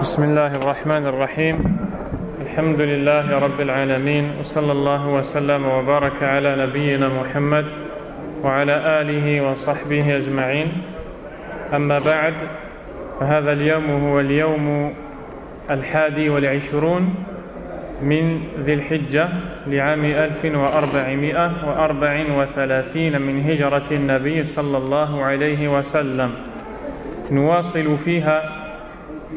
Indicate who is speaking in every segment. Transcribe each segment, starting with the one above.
Speaker 1: بسم الله الرحمن الرحيم الحمد لله رب العالمين وصلى الله وسلم وبارك على نبينا محمد وعلى آله وصحبه أجمعين أما بعد فهذا اليوم هو اليوم 21 من ذي الحجة لعام 1434 من هجرة النبي صلى الله عليه وسلم نواصل فيها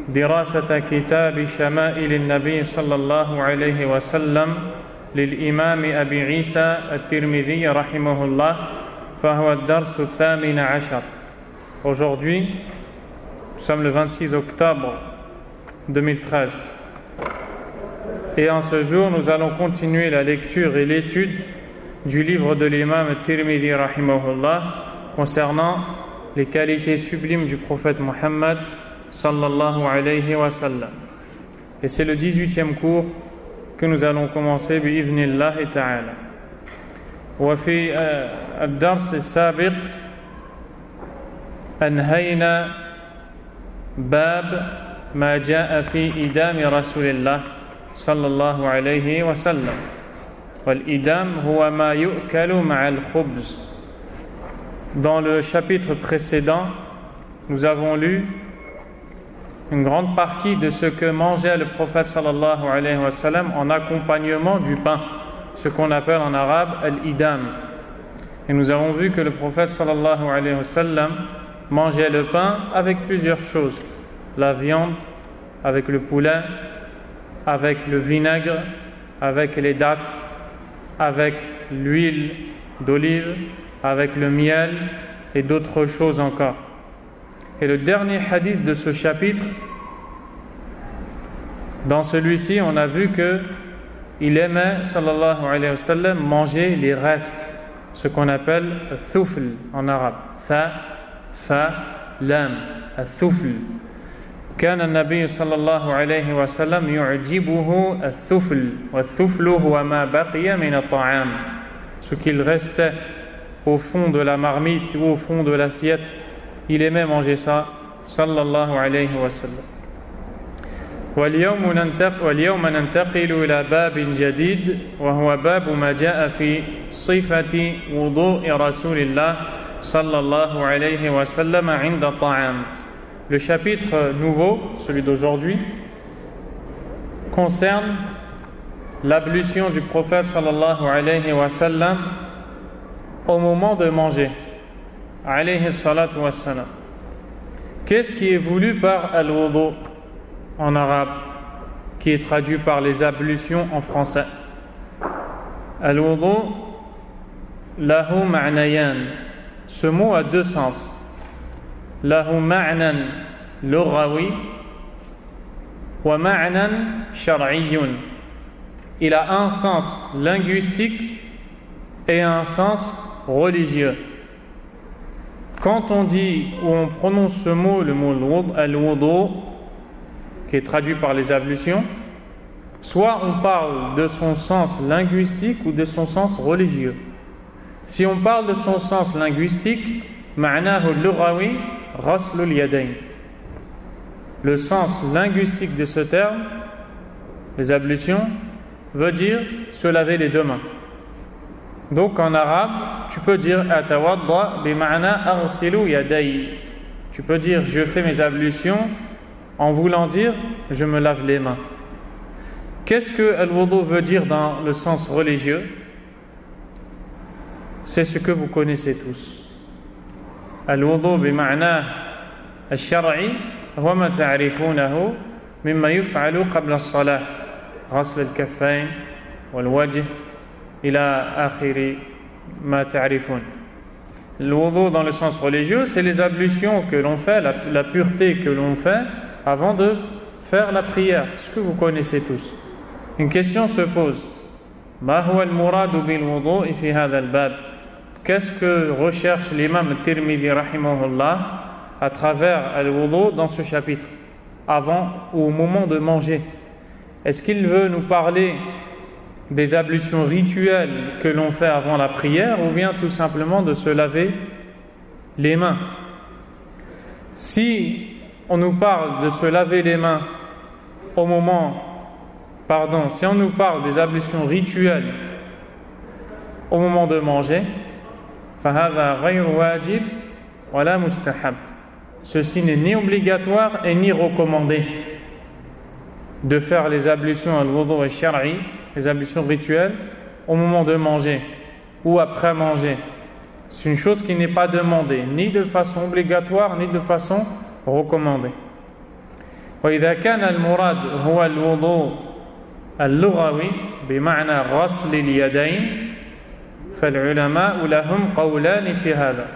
Speaker 1: دراسة كتاب شمائل النبي صلى الله عليه وسلم للإمام أبي عيسى الترمذي رحمه الله فهو الدرس 18. Aujourd'hui, nous sommes le 26 octobre 2013 et en ce jour nous allons continuer la lecture et l'étude du livre de l'imam Tirmidhi rahimahullah concernant les qualités sublimes du prophète Mohammed sallallahu alayhi wa sallam. Et c'est le 18e cours que nous allons commencer bi'idhnillahi ta'ala. وفي الدرس السابق أنهينا باب ما جاء في إدام رسول الله صلى الله عليه وسلم والإدام هو ما يؤكل مع الخبز. Dans le chapitre précédent, nous avons lu une grande partie de ce que mangeait le prophète sallallahu alayhi wa sallam en accompagnement du pain, ce qu'on appelle en arabe al-idam. Et nous avons vu que le prophète sallallahu alayhi wa sallam mangeait le pain avec plusieurs choses: la viande, avec le poulet, avec le vinaigre, avec les dattes, avec l'huile d'olive, avec le miel et d'autres choses encore. Et le dernier hadith de ce chapitre, dans celui-ci, on a vu que il aimait, sallallahu alayhi wa sallam, manger les restes, ce qu'on appelle thufl en arabe. Tha, fa, lam, thufl. كان النبي صلى الله عليه وسلم يعجبه الثفل والثفل هو ما بقي من الطعام, ce qu'il restait au fond de la marmite ou au fond de l'assiette, il aimait manger ça sallallahu alayhi wa sallam. واليوم ننتقل إلى باب جديد وهو باب ما جاء في صفة وضوء رسول الله صلى الله عليه وسلم عند الطعام. Le chapitre nouveau, celui d'aujourd'hui, concerne l'ablution du prophète sallallahu alayhi wa sallam au moment de manger. Alayhi salatu wa salam. Qu'est-ce qui est voulu par al-wudu en arabe, qui est traduit par les ablutions en français? Al-wudu lahu ma'nayan. Ce mot a deux sens. Lahu ma'nan lughawi wa ma'nan shar'iyyun. Il a un sens linguistique et un sens religieux. Quand on dit ou on prononce ce mot, le mot al-wudu, qui est traduit par les ablutions, soit on parle de son sens linguistique ou de son sens religieux. Si on parle de son sens linguistique, ma'nahu lughawi ghaslul yadayn. Le sens linguistique de ce terme, les ablutions, veut dire se laver les deux mains. Donc en arabe, tu peux dire atawadda bi ma'na aghsilu yaday. Tu peux dire je fais mes ablutions en voulant dire je me lave les mains. Qu'est-ce que al-wudu veut dire dans le sens religieux? C'est ce que vous connaissez tous. Al-wudu bi ma'na al-shar'i huwa ma ta'rifunahu mimma yuf'alu qabla as-salah. Ghasl al-kaffayn wal-wajh ila akhiri ma ta'rifun. Le wudu dans le sens religieux, c'est les ablutions que l'on fait, la pureté que l'on fait avant de faire la prière, ce que vous connaissez tous. Une question se pose: ma huwa al-muradu bil wudu'i fi hadha al-bab? Qu'est-ce que recherche l'imam Tirmidhi rahimahullah à travers al-wudu dans ce chapitre, avant ou au moment de manger? Est-ce qu'il veut nous parler des ablutions rituelles que l'on fait avant la prière, ou bien tout simplement de se laver les mains? Si on nous parle de se laver les mains si on nous parle des ablutions rituelles au moment de manger, فَهَذَا غَيْرُ وَاجِبْ وَلَا مُسْتَحَبْ. Ceci n'est ni obligatoire et ni recommandé de faire les ablutions al-wudu al-shar'i, les ablutions rituelles, au moment de manger ou après manger. C'est une chose qui n'est pas demandée, ni de façon obligatoire, ni de façon recommandée. وإذا كان المراد هو الوضوء اللغوي بمعنى غسل اليدين فالعلماء لهم قولان في هذا.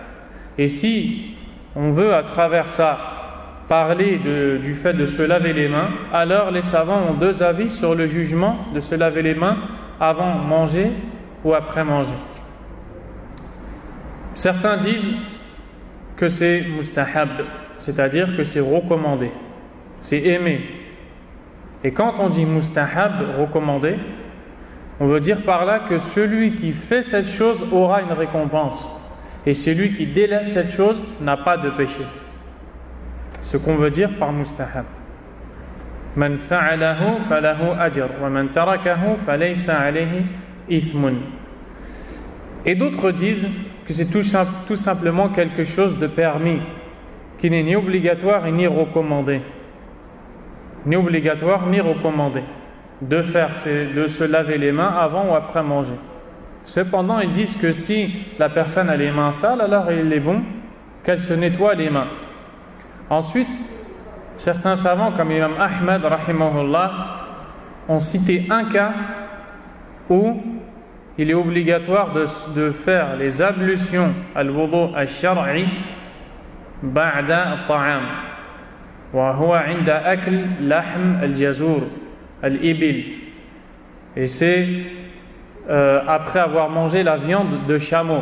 Speaker 1: Et si on veut à travers ça parler du fait de se laver les mains, alors les savants ont deux avis sur le jugement de se laver les mains avant manger ou après manger. Certains disent que c'est mustahab, c'est-à-dire que c'est recommandé, c'est aimé. Et quand on dit mustahab, recommandé, on veut dire par là que celui qui fait cette chose aura une récompense et celui qui délaisse cette chose n'a pas de péché. Ce qu'on veut dire par mustahab. Man fa'alahu falahu ajr wa man tarakahu falaysa alayhi ithmun. Et d'autres disent que c'est tout simplement quelque chose de permis, qui n'est ni obligatoire et ni recommandé. Ni obligatoire ni recommandé de se laver les mains avant ou après manger. Cependant, ils disent que si la personne a les mains sales, alors il est bon qu'elle se nettoie les mains. Ensuite, certains savants comme l'imam Ahmad rahimahullah ont cité un cas où il est obligatoire de faire les ablutions al-wudu al-shar'i ba'da al-ta'am wa huwa 'inda akl lahm al-jazur al-ibil, et c'est après avoir mangé la viande de chameau.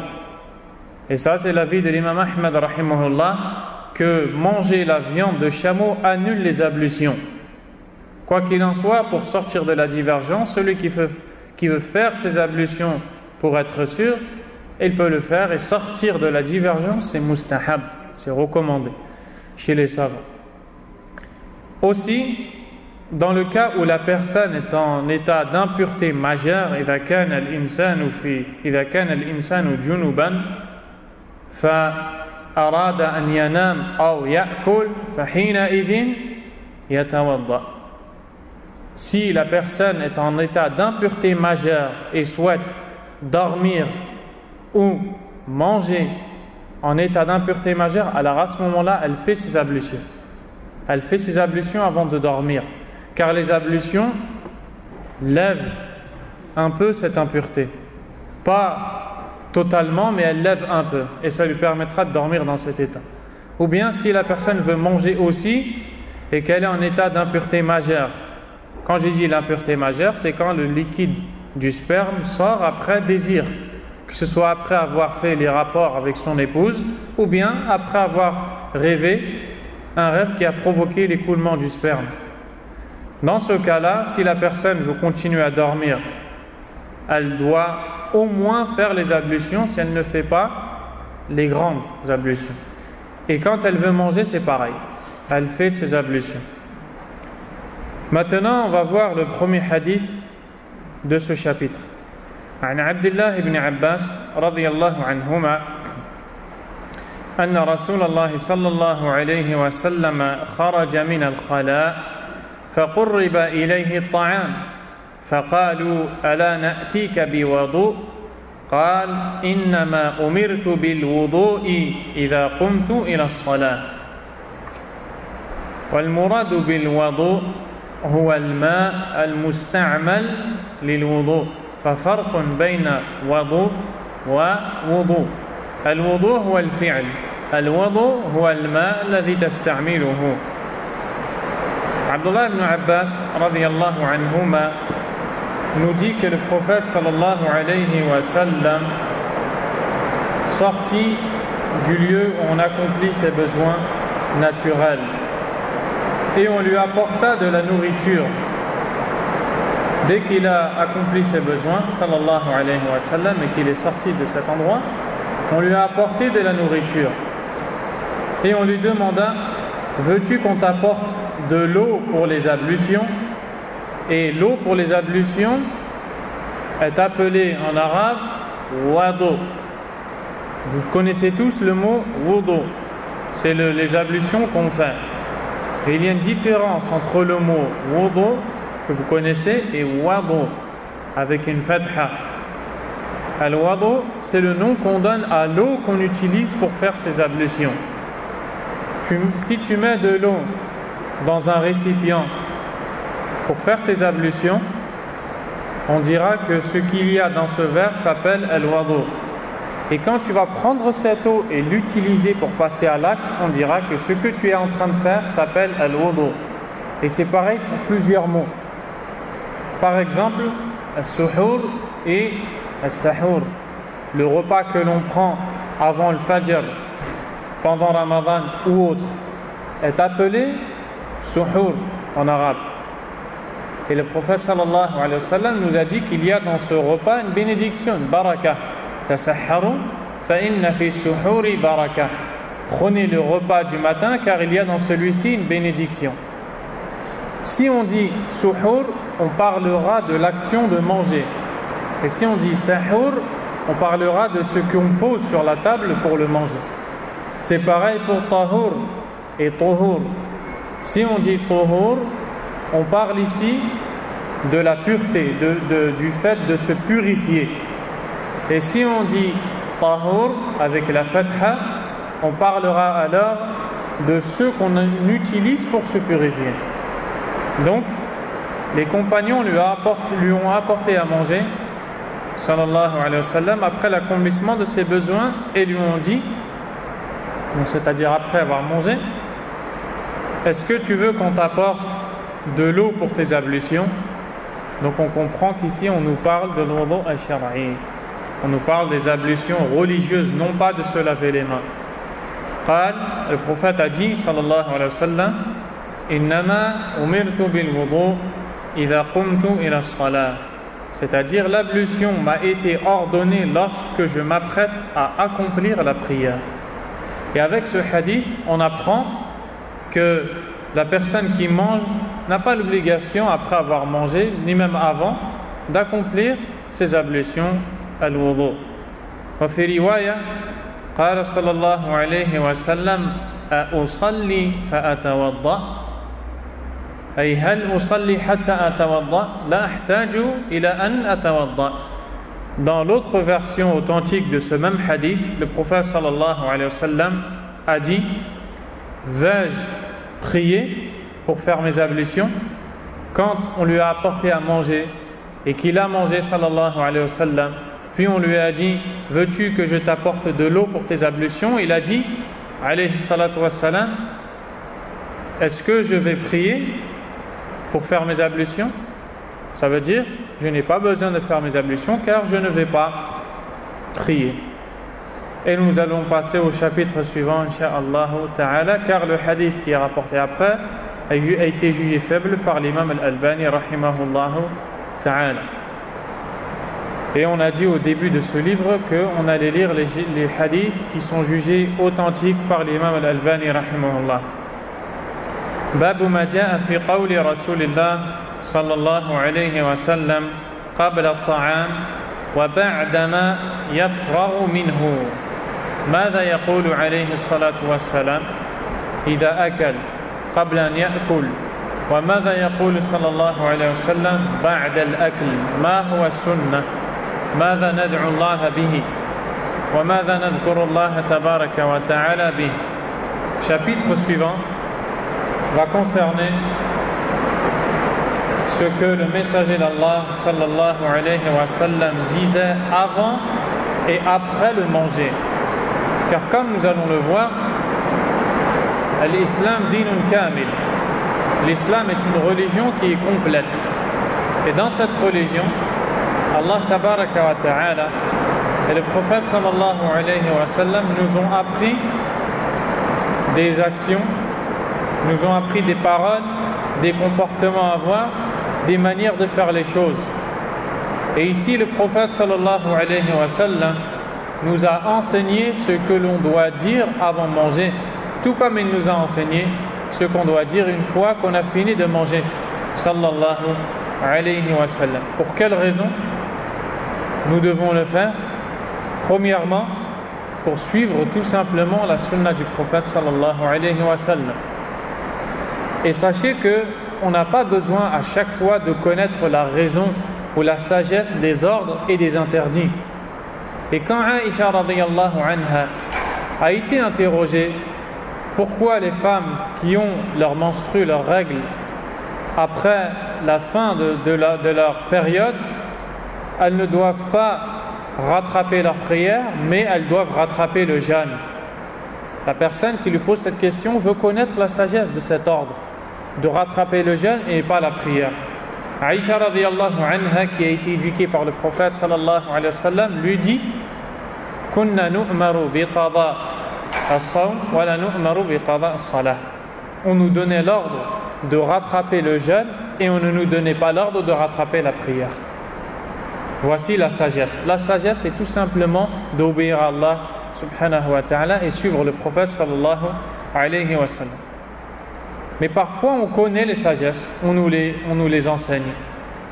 Speaker 1: Et ça, c'est l'avis de l'imam Ahmad rahimahullah, que manger la viande de chameau annule les ablutions. Quoi qu'il en soit, pour sortir de la divergence, celui qui veut faire ses ablutions pour être sûr, il peut le faire, et sortir de la divergence, c'est mustahab, c'est recommandé chez les savants. Aussi, dans le cas où la personne est en état d'impureté majeure, إذا كان الإنسان جنبا فأراد أن ينام أو يأكل فحينئذ يتوضأ. Si la personne est en état d'impureté majeure et souhaite dormir ou manger en état d'impureté majeure, alors à ce moment-là, elle fait ses ablutions. Elle fait ses ablutions avant de dormir, car les ablutions lèvent un peu cette impureté. Pas totalement, mais elles lèvent un peu, et ça lui permettra de dormir dans cet état. Ou bien si la personne veut manger aussi, et qu'elle est en état d'impureté majeure. Quand je dis l'impureté majeure, c'est quand le liquide du sperme sort après désir, que ce soit après avoir fait les rapports avec son épouse, ou bien après avoir rêvé un rêve qui a provoqué l'écoulement du sperme. Dans ce cas-là, si la personne veut continuer à dormir, elle doit au moins faire les ablutions si elle ne fait pas les grandes ablutions. Et quand elle veut manger, c'est pareil. Elle fait ses ablutions. Maintenant, on va voir le premier hadith de ce chapitre. عن عبد الله بن عباس رضي الله عنهما أن رسول الله صلى الله عليه وسلم خرج من الخلاء فقرب إليه الطعام فقالوا ألا نأتيك بوضوء قال إنما أمرت بالوضوء إذا قمت إلى الصلاة. والمراد بالوضوء هو الماء المستعمل للوضوء، ففرق بين وضوء ووضوء. الوضوء هو الفعل، الوضوء هو الماء الذي تستعمله. Abdullah ibn Abbas radiyallahu anhuma nous dit que le prophète sallallahu alayhi wa sallam sortit du lieu où on accomplit ses besoins naturels et on lui apporta de la nourriture. Dès qu'il a accompli ses besoins sallallahu alayhi wa sallam et qu'il est sorti de cet endroit, on lui a apporté de la nourriture et on lui demanda: veux-tu qu'on t'apporte de l'eau pour les ablutions, et l'eau pour les ablutions est appelée en arabe wado. Vous connaissez tous le mot wudu, c'est les ablutions qu'on fait. Et il y a une différence entre le mot wudu que vous connaissez et wadu avec une fatha. Al-wadu, c'est le nom qu'on donne à l'eau qu'on utilise pour faire ces ablutions. Si tu mets de l'eau dans un récipient pour faire tes ablutions, on dira que ce qu'il y a dans ce verre s'appelle al-wadu. Et quand tu vas prendre cette eau et l'utiliser pour passer à l'acte, on dira que ce que tu es en train de faire s'appelle al-wudu. Et c'est pareil pour plusieurs mots. Par exemple, al-suhur et al-sahur, le repas que l'on prend avant le fajr, pendant Ramadan ou autre, est appelé suhur en arabe. Et le prophète sallallahu alayhi wa sallam nous a dit qu'il y a dans ce repas une bénédiction, une baraka. Tasahharu fa inna fi suhuri baraka. Prenez le repas du matin car il y a dans celui-ci une bénédiction. Si on dit suhur, on parlera de l'action de manger. Et si on dit sahur, on parlera de ce qu'on pose sur la table pour le manger. C'est pareil pour tahur et tuhur. Si on dit tuhur, on parle ici de la pureté, du fait de se purifier. Et si on dit tahur avec la fatha, on parlera alors de ceux qu'on utilise pour se purifier. Donc, les compagnons lui ont apporté à manger, sallallahu alayhi wa sallam, après l'accomplissement de ses besoins, et lui ont dit, donc c'est-à-dire après avoir mangé, est-ce que tu veux qu'on t'apporte de l'eau pour tes ablutions? Donc on comprend qu'ici on nous parle de l'wudu al-shar'i. On nous parle des ablutions religieuses, non pas de se laver les mains. Le prophète a dit, sallallahu alayhi wa sallam, innama umirtu bil wudu idha qumtu ila as-salah. C'est-à-dire l'ablution m'a été ordonnée lorsque je m'apprête à accomplir la prière. Et avec ce hadith, on apprend que la personne qui mange n'a pas l'obligation, après avoir mangé, ni même avant, d'accomplir ses ablutions al-wudu. وفي رواية قال صلى الله عليه وسلم أصلي فأتوضأ أي هل أصلي حتى أتوضأ لا أحتاج إلى أن أتوضأ. Dans l'autre version authentique de ce même hadith, le prophète sallallahu alayhi wa sallam a dit: vais-je prier pour faire mes ablutions? Quand on lui a apporté à manger et qu'il a mangé sallallahu alayhi wa sallam, puis on lui a dit: veux-tu que je t'apporte de l'eau pour tes ablutions? Il a dit alayhi salatu wa salam: est-ce que je vais prier pour faire mes ablutions? Ça veut dire je n'ai pas besoin de faire mes ablutions car je ne vais pas prier. Et nous allons passer au chapitre suivant, incha'Allah ta'ala, car le hadith qui est rapporté après a été jugé faible par l'imam al-Albani rahimahullah ta'ala. Et on a dit au début de ce livre qu'on allait lire les hadiths qui sont jugés authentiques par l'imam al-Albani rahimahullah. Babu ma ja'a fi qawli rasulillah sallallahu alayhi wa sallam qabla at-ta'am wa ba'dama yafraghu minhu. ماذا يقول عليه الصلاة والسلام إذا أكل قبل أن يأكل وماذا يقول صلى الله عليه وسلم بعد الأكل ما هو السنة ماذا ندعو الله به وماذا نذكر الله تبارك وتعالى به. Chapitre suivant va concerner ce que le messager d'Allah sallallahu alayhi wa sallam disait avant et après le manger. Car comme nous allons le voir, l'islam dinun kamil. L'islam est une religion qui est complète. Et dans cette religion, Allah tabaraka wa ta'ala et le prophète sallallahu alayhi wa sallam nous ont appris des actions, nous ont appris des paroles, des comportements à avoir, des manières de faire les choses. Et ici, le prophète sallallahu alayhi wa sallam nous a enseigné ce que l'on doit dire avant de manger, tout comme il nous a enseigné ce qu'on doit dire une fois qu'on a fini de manger. Sallallahu alayhi wa sallam. Pour quelle raison nous devons le faire? Premièrement, pour suivre tout simplement la sunna du prophète sallallahu alayhi wa sallam. Et sachez que on n'a pas besoin à chaque fois de connaître la raison ou la sagesse des ordres et des interdits. Et quand Aïcha radiyallahu anha a été interrogée pourquoi les femmes qui ont leur menstru, leurs règles, après la fin de leur période, elles ne doivent pas rattraper leur prière, mais elles doivent rattraper le jeûne. La personne qui lui pose cette question veut connaître la sagesse de cet ordre, de rattraper le jeûne et pas la prière. Aïcha radiyallahu anha, qui a été éduquée par le prophète sallallahu alayhi wa sallam, lui dit: Kunna nu'maru bi qada as-sawm wa la nu'maru bi qada as-salah. On nous donnait l'ordre de rattraper le jeûne et on ne nous donnait pas l'ordre de rattraper la prière. Voici la sagesse. La sagesse, c'est tout simplement d'obéir à Allah subhanahu wa ta'ala et suivre le prophète sallallahu alayhi wa sallam. Mais parfois on connaît les sagesses, on nous les enseigne.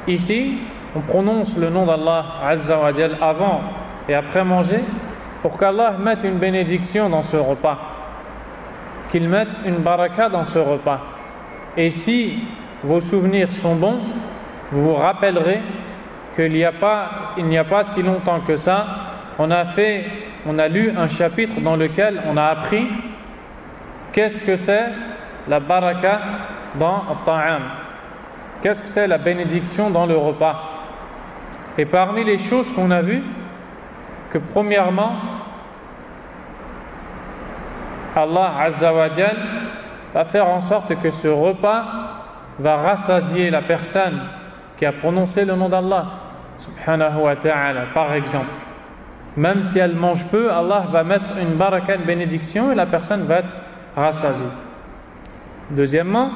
Speaker 1: Ici, on prononce le nom d'Allah azza wa jal avant et après manger pour qu'Allah mette une bénédiction dans ce repas, qu'il mette une baraka dans ce repas. Et si vos souvenirs sont bons, vous vous rappellerez qu'il n'y a pas si longtemps que ça, on a lu un chapitre dans lequel on a appris qu'est-ce que c'est la baraka dans le ta'am, qu'est-ce que c'est la bénédiction dans le repas. Et parmi les choses qu'on a vues, que premièrement, Allah azza wa jal va faire en sorte que ce repas va rassasier la personne qui a prononcé le nom d'Allah subhanahu wa ta'ala, par exemple. Même si elle mange peu, Allah va mettre une baraka, une bénédiction, et la personne va être rassasiée. Deuxièmement,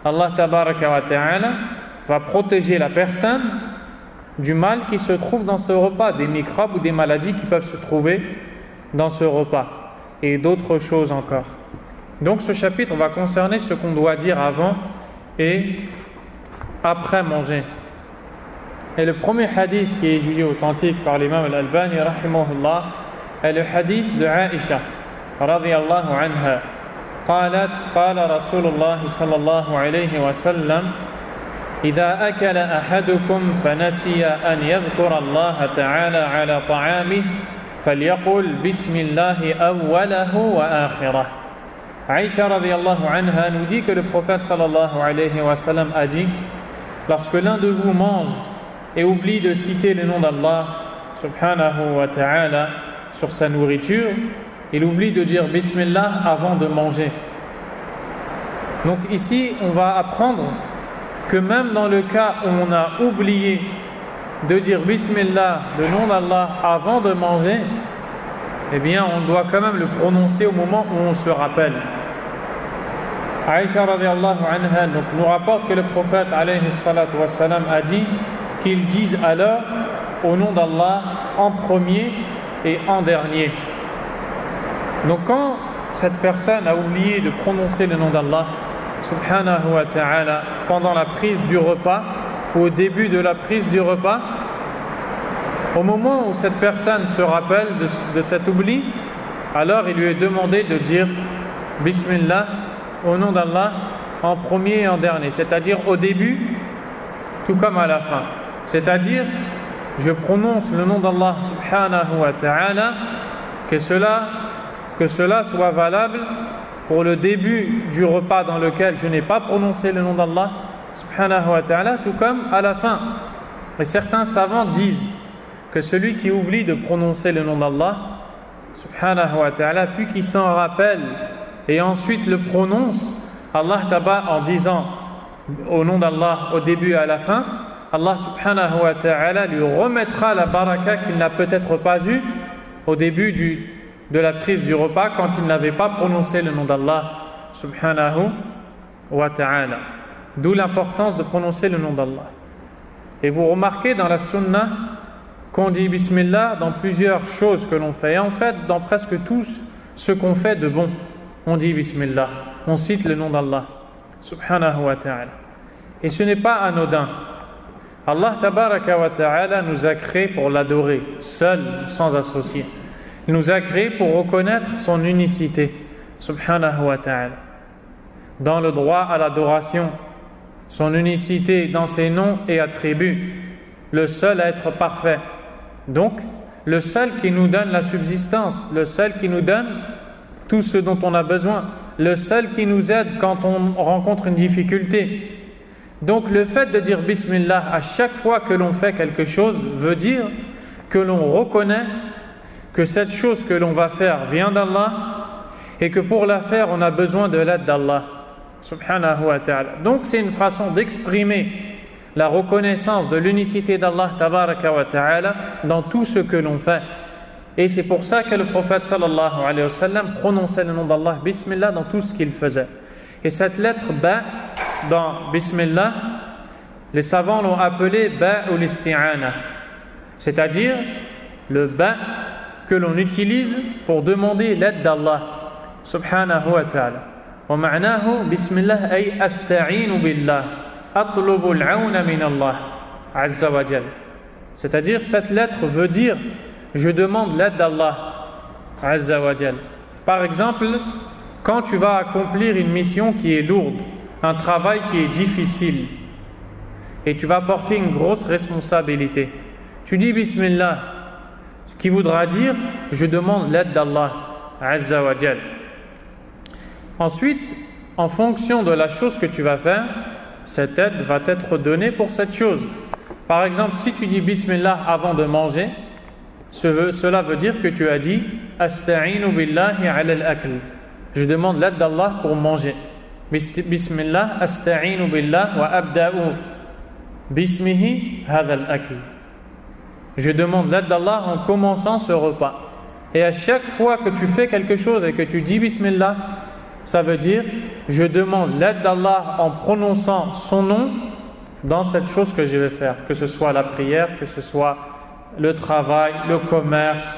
Speaker 1: Allah tabaraka wa ta'ala va protéger la personne du mal qui se trouve dans ce repas, des microbes ou des maladies qui peuvent se trouver dans ce repas, et d'autres choses encore. Donc ce chapitre va concerner ce qu'on doit dire avant et après manger. Et le premier hadith qui est jugé authentique par l'imam al-Albani rahimahullah est le hadith de Aïcha radiyallahu anha. قالت قال رسول الله صلى الله عليه وسلم إذا أكل أحدكم فنسي أن يذكر الله تعالى على طعامه فليقل بسم الله أوله وآخره. Aïcha radiyallahu anha nous dit que le prophète sallallahu alayhi wa sallam a dit: lorsque l'un de vous mange et oublie de citer le nom d'Allah subhanahu wa ta'ala sur sa nourriture, il oublie de dire Bismillah avant de manger. Donc ici, on va apprendre que même dans le cas où on a oublié de dire Bismillah, le nom d'Allah, avant de manger, eh bien, on doit quand même le prononcer au moment où on se rappelle. Aïcha radiyallahu anha donc, nous rapporte que le prophète alayhi salatu wassalam a dit qu'ils disent alors au nom d'Allah en premier et en dernier. Donc quand cette personne a oublié de prononcer le nom d'Allah subhanahu wa ta'ala pendant la prise du repas ou au début de la prise du repas, au moment où cette personne se rappelle de cet oubli, alors il lui est demandé de dire Bismillah au nom d'Allah en premier et en dernier, c'est-à-dire au début tout comme à la fin. C'est-à-dire, je prononce le nom d'Allah subhanahu wa ta'ala, que cela soit valable pour le début du repas dans lequel je n'ai pas prononcé le nom d'Allah subhanahu wa ta'ala, tout comme à la fin. Et certains savants disent que celui qui oublie de prononcer le nom d'Allah subhanahu wa ta'ala, puis qui s'en rappelle et ensuite le prononce, Allah Ta'ala, en disant au nom d'Allah au début et à la fin, Allah subhanahu wa ta'ala lui remettra la baraka qu'il n'a peut-être pas eue au début de la prise du repas quand il n'avait pas prononcé le nom d'Allah subhanahu wa ta'ala. D'où l'importance de prononcer le nom d'Allah. Et vous remarquez dans la sunna qu'on dit Bismillah dans plusieurs choses que l'on fait. Et en fait, dans presque tout ce qu'on fait de bon, on dit Bismillah. on cite le nom d'Allah subhanahu wa ta'ala. Et ce n'est pas anodin. Allah tabaraka wa ta'ala nous a créés pour l'adorer, seul, sans associé. Il nous a créés pour reconnaître son unicité, subhanahu wa ta'ala, dans le droit à l'adoration, son unicité dans ses noms et attributs, le seul à être parfait. Donc, le seul qui nous donne la subsistance, le seul qui nous donne tout ce dont on a besoin, le seul qui nous aide quand on rencontre une difficulté. Donc le fait de dire Bismillah à chaque fois que l'on fait quelque chose veut dire que l'on reconnaît que cette chose que l'on va faire vient d'Allah et que pour la faire on a besoin de l'aide d'Allah subhanahu wa ta'ala. Donc c'est une façon d'exprimer la reconnaissance de l'unicité d'Allah tabaraka wa ta'ala dans tout ce que l'on fait. Et c'est pour ça que le prophète sallallahu alayhi wa sallam prononçait le nom d'Allah Bismillah dans tout ce qu'il faisait. Et cette lettre Ba dans Bismillah, les savants l'ont appelé Ba ou l'isti'ana, c'est-à-dire le Ba que l'on utilise pour demander l'aide d'Allah subhanahu wa ta'ala. Wa ma'nahu Bismillah ay asta'inu billah atlubu al-'awna min Allah azza wa jal. C'est-à-dire cette lettre veut dire je demande l'aide d'Allah azza wa jal. Par exemple, quand tu vas accomplir une mission qui est lourde, un travail qui est difficile, et tu vas porter une grosse responsabilité, tu dis Bismillah, ce qui voudra dire je demande l'aide d'Allah azza wa jal. Ensuite, en fonction de la chose que tu vas faire, cette aide va t'être donnée pour cette chose. Par exemple, si tu dis Bismillah avant de manger, cela veut dire que tu as dit Asta'inu billahi ala al-akl. Je demande l'aide d'Allah pour manger. Bismillah, asta'inu billah wa abda'u bismihi hadha al-akl. Je demande l'aide d'Allah en commençant ce repas. Et à chaque fois que tu fais quelque chose et que tu dis Bismillah, ça veut dire je demande l'aide d'Allah en prononçant son nom dans cette chose que je vais faire, que ce soit la prière, que ce soit le travail, le commerce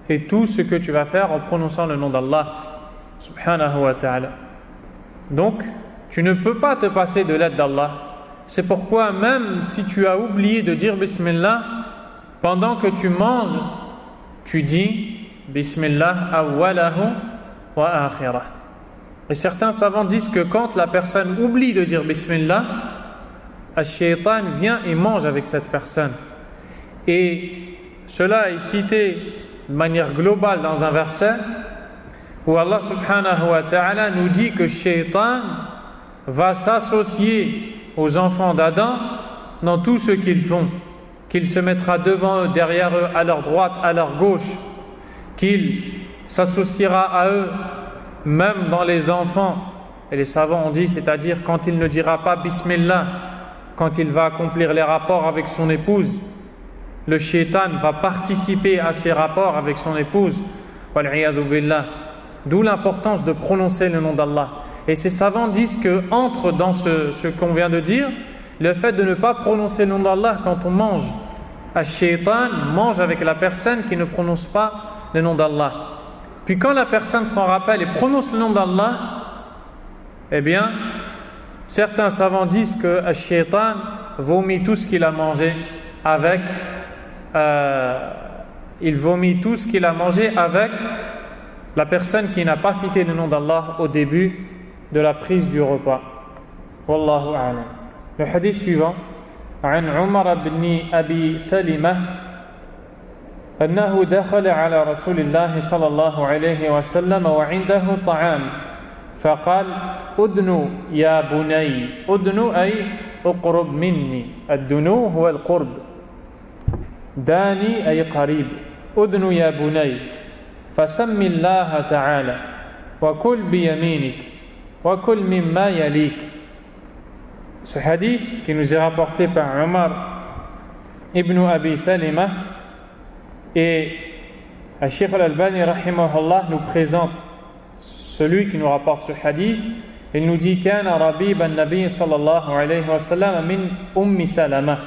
Speaker 1: et tout ce que tu vas faire en prononçant le nom d'Allah subhanahu wa ta'ala. Donc, tu ne peux pas te passer de l'aide d'Allah. C'est pourquoi même si tu as oublié de dire Bismillah, pendant que tu manges, tu dis Bismillah awwalahu wa akhirah. Et certains savants disent que quand la personne oublie de dire Bismillah, Ash-Shaytan vient et mange avec cette personne. Et cela est cité de manière globale dans un verset où Allah subhanahu wa ta'ala nous dit que Shaytan va s'associer aux enfants d'Adam dans tout ce qu'ils font, qu'il se mettra devant eux, derrière eux, à leur droite, à leur gauche, qu'il s'associera à eux même dans les enfants. Et les savants ont dit, c'est-à-dire quand il ne dira pas Bismillah, quand il va accomplir les rapports avec son épouse, le shaitan va participer à ces rapports avec son épouse. Wal'iyadhu billah. D'où l'importance de prononcer le nom d'Allah. Et ces savants disent que entre dans ce qu'on vient de dire, le fait de ne pas prononcer le nom d'Allah quand on mange. Ash-Shaytan mange avec la personne qui ne prononce pas le nom d'Allah. Puis quand la personne s'en rappelle et prononce le nom d'Allah, eh bien, certains savants disent que Ash-Shaytan vomit tout ce qu'il a mangé avec il vomit tout ce qu'il a mangé avec la personne qui n'a pas cité le nom d'Allah au début de la prise du repas. Wallahu a'lam. Le hadith suivant, عن عمر بن أبي سلمة أنه دخل على رسول الله صلى الله عليه وسلم وعنده طعام فقال أدنو يا بني. أدنو أي اقرب مني. الدنو هو القرب. داني أي قريب. أدنو يا بني فسم الله تعالى وكل بيمينك وكل مما يليك. Ce hadith qui nous est rapporté par Omar ibn Abi Salima, et Cheikh Al-Albani rahimahullah nous présente celui qui nous rapporte ce hadith. Il nous dit كان ربيب النبي صلى الله عليه وسلم من أم سلمة.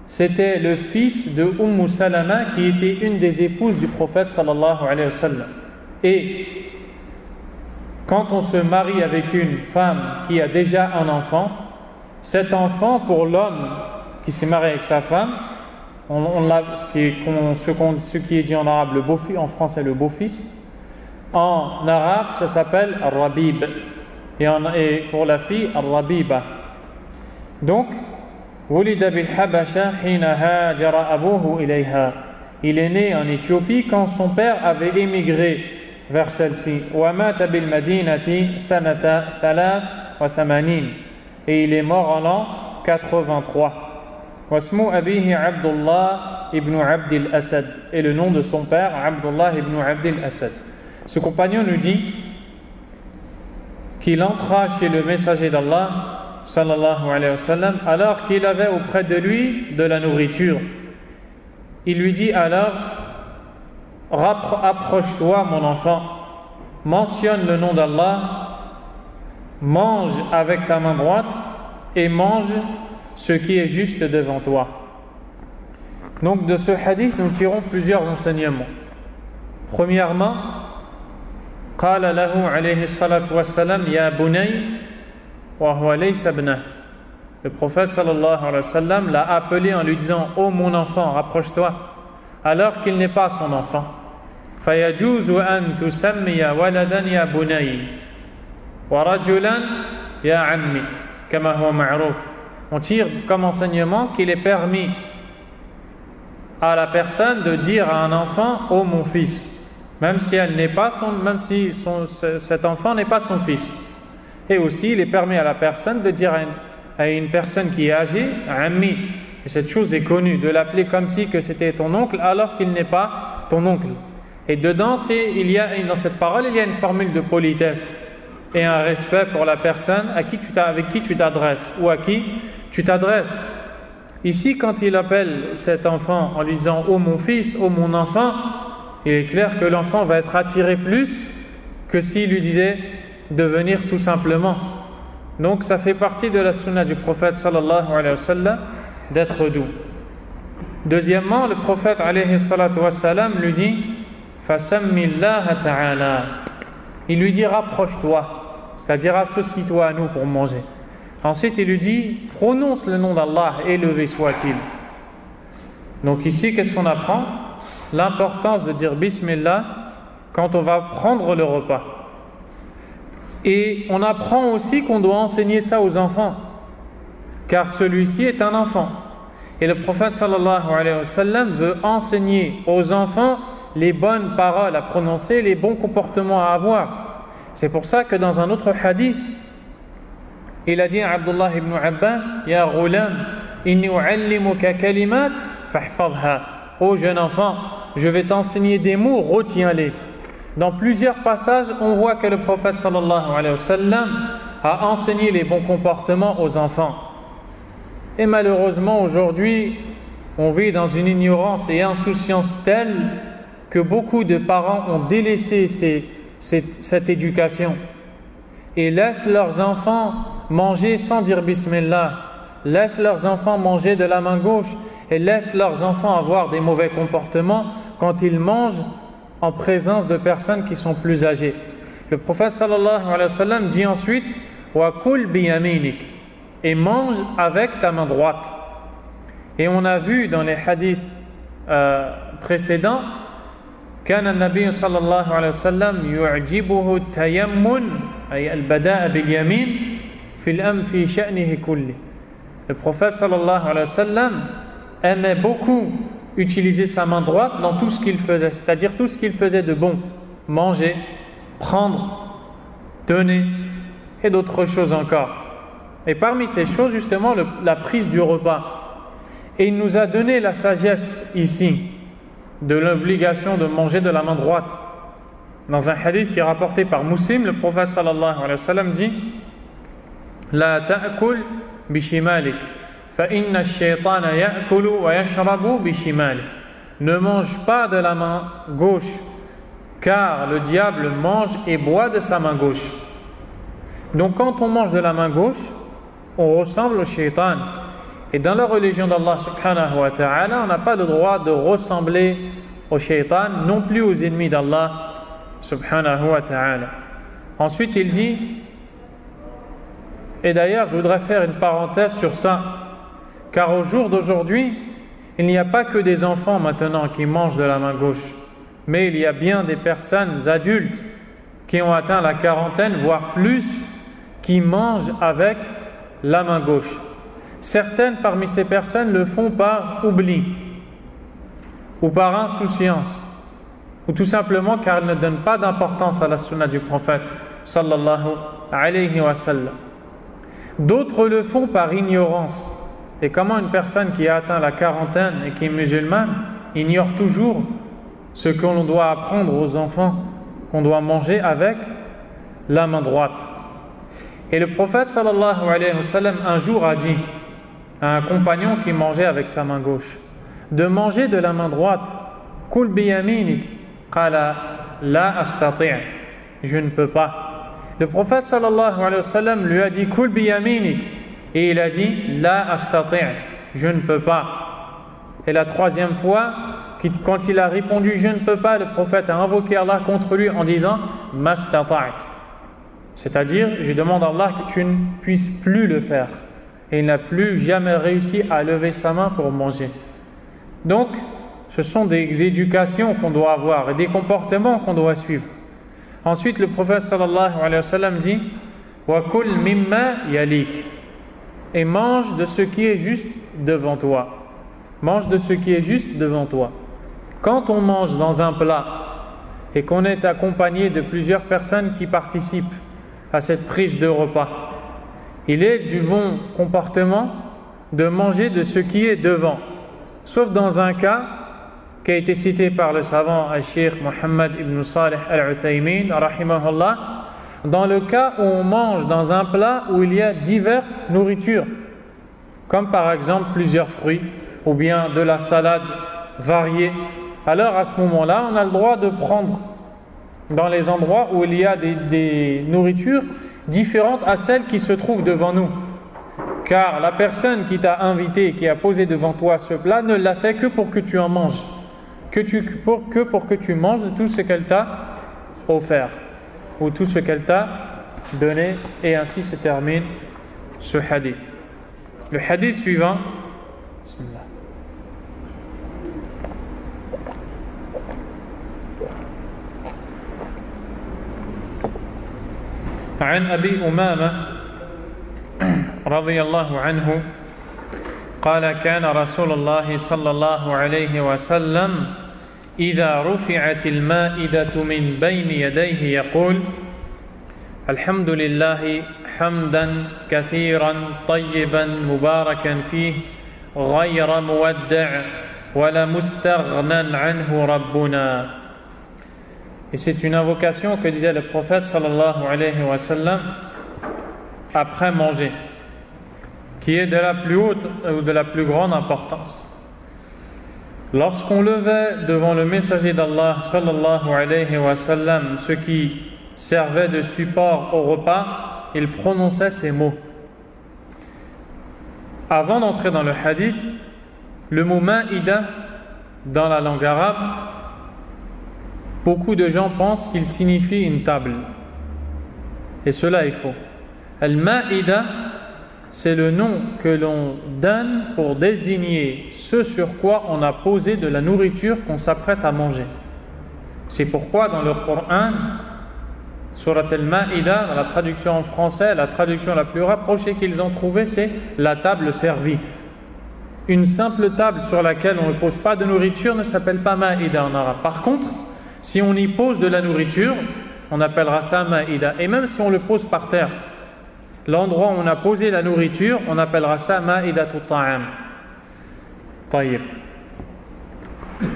Speaker 1: C'était le fils de Salama qui était une des épouses du prophète sallallahu alayhi wa sallam. Et quand on se marie avec une femme qui a déjà un enfant, cet enfant, pour l'homme qui s'est marié avec sa femme, ce qui est dit en arabe le beau-fils, en français le beau-fils, en arabe ça s'appelle al-rabib, et pour la fille al-rabiba. Donc, ولد بالحبشة حين هاجر أبوه إليها. Il est né en Éthiopie quand son père avait émigré vers celle-ci. ومات بالمدينة سنة 83. Et il est mort en l'an 83. واسم أبيه عبد الله ibn Abd al-Asad. Et le nom de son père, Abdullah ibn Abd al-Asad. Ce compagnon nous dit qu'il entra chez le messager d'Allah sallallahu alayhi wa sallam alors qu'il avait auprès de lui de la nourriture. Il lui dit alors: approche-toi mon enfant, mentionne le nom d'Allah, mange avec ta main droite et mange ce qui est juste devant toi. Donc de ce hadith nous tirons plusieurs enseignements. Premièrement, قال له عليه الصلاة والسلام يا بني وهو ليس ابنه. Le prophète sallallahu alayhi wa sallam l'a appelé en lui disant: ô mon enfant, rapproche-toi, alors qu'il n'est pas son enfant. فيجوز أن تسمي ولدا يا بني ورجلا يا عمي كما هو معروف. On tire comme enseignement qu'il est permis à la personne de dire à un enfant: ô mon fils, même si cet enfant n'est pas son fils. Et aussi il est permis à la personne de dire à une personne qui est âgée, ammi, et cette chose est connue, de l'appeler comme si que c'était ton oncle alors qu'il n'est pas ton oncle. Et dedans, dans cette parole, il y a une formule de politesse et un respect pour la personne avec qui tu t'adresses ou à qui tu t'adresses. Ici, quand il appelle cet enfant en lui disant: ô mon fils, ô mon enfant, il est clair que l'enfant va être attiré plus que s'il lui disait de venir tout simplement. Donc ça fait partie de la sunna du prophète sallallahu alayhi wa sallam d'être doux. Deuxièmement, le prophète alayhi salatu wa sallam lui dit: fasammillaha ta'ala. Il lui dit: rapproche-toi, c'est-à-dire associe-toi à nous pour manger. Ensuite il lui dit: prononce le nom d'Allah, élevé soit-il. Donc ici, qu'est-ce qu'on apprend? L'importance de dire Bismillah quand on va prendre le repas. Et on apprend aussi qu'on doit enseigner ça aux enfants, car celui-ci est un enfant. Et le prophète sallallahu alayhi wa sallam veut enseigner aux enfants les bonnes paroles à prononcer, les bons comportements à avoir. C'est pour ça que dans un autre hadith, il a dit à Abdullah ibn Abbas: Ya ghulam, inni u'allimuka kalimat fahfadha. Ô jeune enfant, je vais t'enseigner des mots, retiens-les. Dans plusieurs passages, on voit que le prophète sallallahu alayhi wa sallam a enseigné les bons comportements aux enfants. Et malheureusement, aujourd'hui, on vit dans une ignorance et insouciance telle que beaucoup de parents ont délaissé cette éducation et laissent leurs enfants manger sans dire Bismillah, laissent leurs enfants manger de la main gauche et laissent leurs enfants avoir des mauvais comportements quand ils mangent en présence de personnes qui sont plus âgées. Le prophète sallallahu alayhi wa sallam dit ensuite: wa kul biyaminik, et mange avec ta main droite. Et on a vu dans les hadiths précédents كان النبي صلى الله عليه وسلم يعجبه التيمن أي البداء باليمين في شأنه كله. Le prophète sallallahu alayhi wa sallam aimait beaucoup utiliser sa main droite dans tout ce qu'il faisait, c'est-à-dire tout ce qu'il faisait de bon: manger, prendre, donner et d'autres choses encore. Et parmi ces choses, justement, la prise du repas. Et il nous a donné la sagesse ici de l'obligation de manger de la main droite. Dans un hadith qui est rapporté par Muslim, le prophète sallallahu alayhi wa sallam dit: La ta'kul bishimalik fa inna ash-shaytana ya'kulu wa yashrabu bishimalik. Ne mange pas de la main gauche, car le diable mange et boit de sa main gauche. Donc quand on mange de la main gauche, on ressemble au shaitan. Et dans la religion d'Allah subhanahu wa ta'ala, on n'a pas le droit de ressembler au shaitan, non plus aux ennemis d'Allah subhanahu wa ta'ala. Ensuite, il dit, et d'ailleurs, je voudrais faire une parenthèse sur ça, car au jour d'aujourd'hui, il n'y a pas que des enfants maintenant qui mangent de la main gauche, mais il y a bien des personnes adultes qui ont atteint la quarantaine, voire plus, qui mangent avec la main gauche. Certaines parmi ces personnes le font par oubli, ou par insouciance, ou tout simplement car elles ne donnent pas d'importance à la sunna du prophète sallallahu alayhi wa sallam. D'autres le font par ignorance. Et comment une personne qui a atteint la quarantaine et qui est musulmane ignore toujours ce qu'on doit apprendre aux enfants, qu'on doit manger avec la main droite. Et le prophète sallallahu alayhi wa sallam un jour a dit à un compagnon qui mangeait avec sa main gauche de manger de la main droite. Kul biyaminik qala la astati', je ne peux pas. Le prophète sallallahu alayhi wa sallam lui a dit Kul biyaminik, et il a dit la astati', je ne peux pas. Et la troisième fois, quand il a répondu je ne peux pas, le prophète a invoqué Allah contre lui en disant mastata'at, c'est-à-dire je demande à Allah que tu ne puisses plus le faire. Et il n'a plus jamais réussi à lever sa main pour manger. Donc ce sont des éducations qu'on doit avoir et des comportements qu'on doit suivre. Ensuite le prophète sallallahu alayhi wa sallam dit wa kul mimma yalik, et mange de ce qui est juste devant toi. Mange de ce qui est juste devant toi. Quand on mange dans un plat et qu'on est accompagné de plusieurs personnes qui participent à cette prise de repas, il est du bon comportement de manger de ce qui est devant, sauf dans un cas qui a été cité par le savant Cheikh Mohammed ibn Salih al-Uthaymin rahimahullah, dans le cas où on mange dans un plat où il y a diverses nourritures, comme par exemple plusieurs fruits ou bien de la salade variée. Alors à ce moment-là, on a le droit de prendre dans les endroits où il y a des nourritures différentes à celles qui se trouvent devant nous. Car la personne qui t'a invité, qui a posé devant toi ce plat, ne l'a fait que pour que tu en manges, pour que tu manges de tout ce qu'elle t'a offert, ou tout ce qu'elle t'a donné. Et ainsi se termine ce hadith. Le hadith suivant. Bismillah. عن أبي أمامة رضي الله عنه قال كان رسول الله صلى الله عليه وسلم إذا رفعت المائدة من بين يديه يقول الحمد لله حمدا كثيرا طيبا مباركا فيه غير مودع ولا مستغنى عنه ربنا. Et c'est une invocation que disait le prophète sallallahu alayhi wa sallam après manger, qui est de la plus haute ou de la plus grande importance. Lorsqu'on levait devant le messager d'Allah sallallahu alayhi wa sallam ce qui servait de support au repas, il prononçait ces mots. Avant d'entrer dans le hadith, le mot ma'ida dans la langue arabe, beaucoup de gens pensent qu'il signifie une table. Et cela est faux. Al-Ma'ida, c'est le nom que l'on donne pour désigner ce sur quoi on a posé de la nourriture qu'on s'apprête à manger. C'est pourquoi dans le Coran, Surat Al-Ma'ida, dans la traduction en français, la traduction la plus rapprochée qu'ils ont trouvée, c'est la table servie. Une simple table sur laquelle on ne pose pas de nourriture ne s'appelle pas Ma'ida en arabe. Par contre, si on y pose de la nourriture, on appellera ça ma'ida. Et même si on le pose par terre, l'endroit où on a posé la nourriture, on appellera ça ma'idatu ta'am. Tayyib.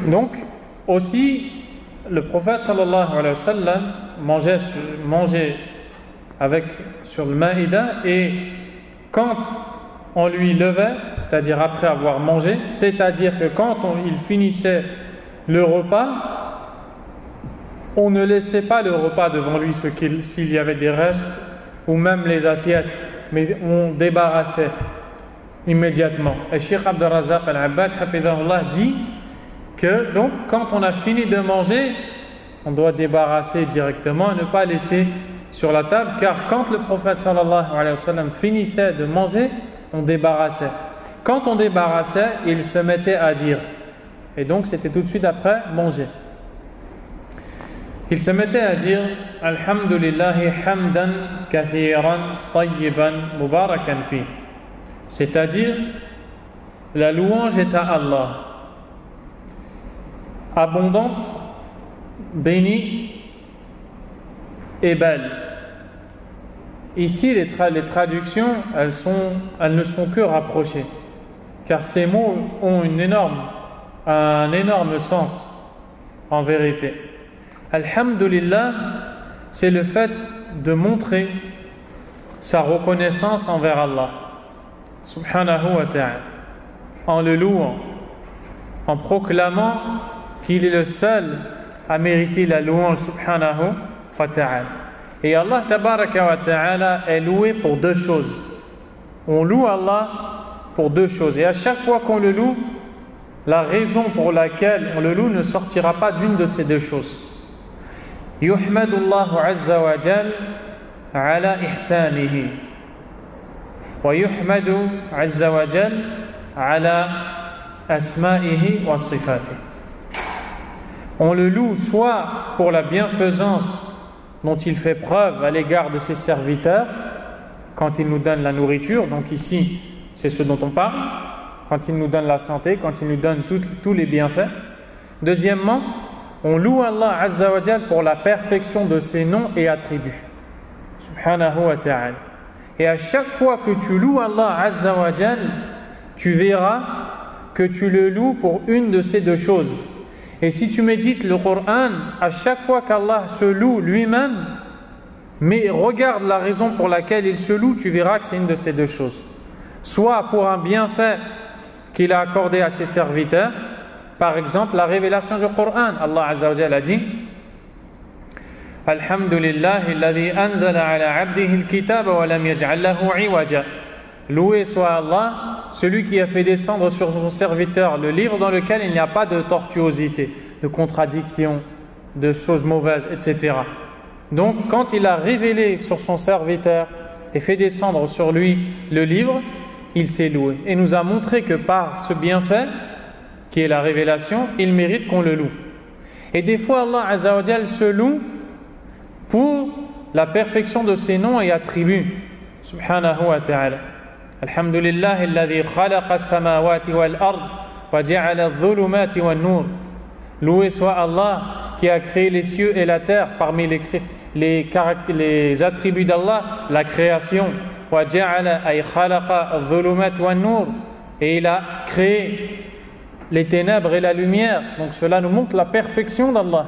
Speaker 1: Donc, aussi, le prophète sallallahu alayhi wa sallam mangeait sur le ma'ida, et quand on lui levait, c'est-à-dire après avoir mangé, c'est-à-dire que quand il finissait le repas, on ne laissait pas le repas devant lui s'il y avait des restes ou même les assiettes, mais on débarrassait immédiatement. Et Cheikh Abdul Razak Al-Abbad hafidhahullah dit que donc quand on a fini de manger, on doit débarrasser directement et ne pas laisser sur la table, car quand le prophète sallallahu alayhi wa sallam finissait de manger, on débarrassait. Quand on débarrassait, il se mettait à dire. Et donc c'était tout de suite après manger. Il se mettait à dire Alhamdulillahi hamdan kathiran tayyiban mubarakan fi. C'est-à-dire, la louange est à Allah, abondante, bénie et belle. Ici, les traductions, elles ne sont que rapprochées, car ces mots ont un énorme sens en vérité. Alhamdulillah, c'est le fait de montrer sa reconnaissance envers Allah, subhanahu wa ta'ala, en le louant, en proclamant qu'il est le seul à mériter la louange, subhanahu wa ta'ala. Et Allah tabaraka wa ta'ala est loué pour deux choses. On loue Allah pour deux choses. Et à chaque fois qu'on le loue, la raison pour laquelle on le loue ne sortira pas d'une de ces deux choses. Yuhmadullahu azza wa jal ala ihsanihi wa yuhmadu azza wa jal ala asma'ihi wa sifatihi. On le loue soit pour la bienfaisance dont il fait preuve à l'égard de ses serviteurs quand il nous donne la nourriture, donc ici c'est ce dont on parle, quand il nous donne la santé, quand il nous donne tous les bienfaits. Deuxièmement, on loue Allah Azza wa Jal pour la perfection de ses noms et attributs, subhanahu wa ta'ala. Et à chaque fois que tu loues Allah Azza wa Jal, tu verras que tu le loues pour une de ces deux choses. Et si tu médites le Coran, à chaque fois qu'Allah se loue lui-même, mais regarde la raison pour laquelle il se loue, tu verras que c'est une de ces deux choses. Soit pour un bienfait qu'il a accordé à ses serviteurs, par exemple la révélation du Coran. Allah Azza wa Jalla a dit Alhamdulillahi alladhi anzala ala abdihi al-kitaba wa lam yaj'al lahu 'iwaja. Loué soit Allah, celui qui a fait descendre sur son serviteur le livre dans lequel il n'y a pas de tortuosité, de contradiction, de choses mauvaises, etc. Donc, quand il a révélé sur son serviteur et fait descendre sur lui le livre, il s'est loué. Et nous a montré que par ce bienfait, qui est la révélation, il mérite qu'on le loue. Et des fois, Allah Azza wa Jal se loue pour la perfection de ses noms et attributs, subhanahu wa ta'ala. Alhamdulillah alladhi khalaqa as-samawati wal ard wa ja'ala adh-dhulumati wan nur. Loué soit Allah qui a créé les cieux et la terre. Parmi les attributs d'Allah, la création. Wa ja'ala ay khalaqa adh-dhulumati wan nur. Et il a créé les ténèbres et la lumière. Donc cela nous montre la perfection d'Allah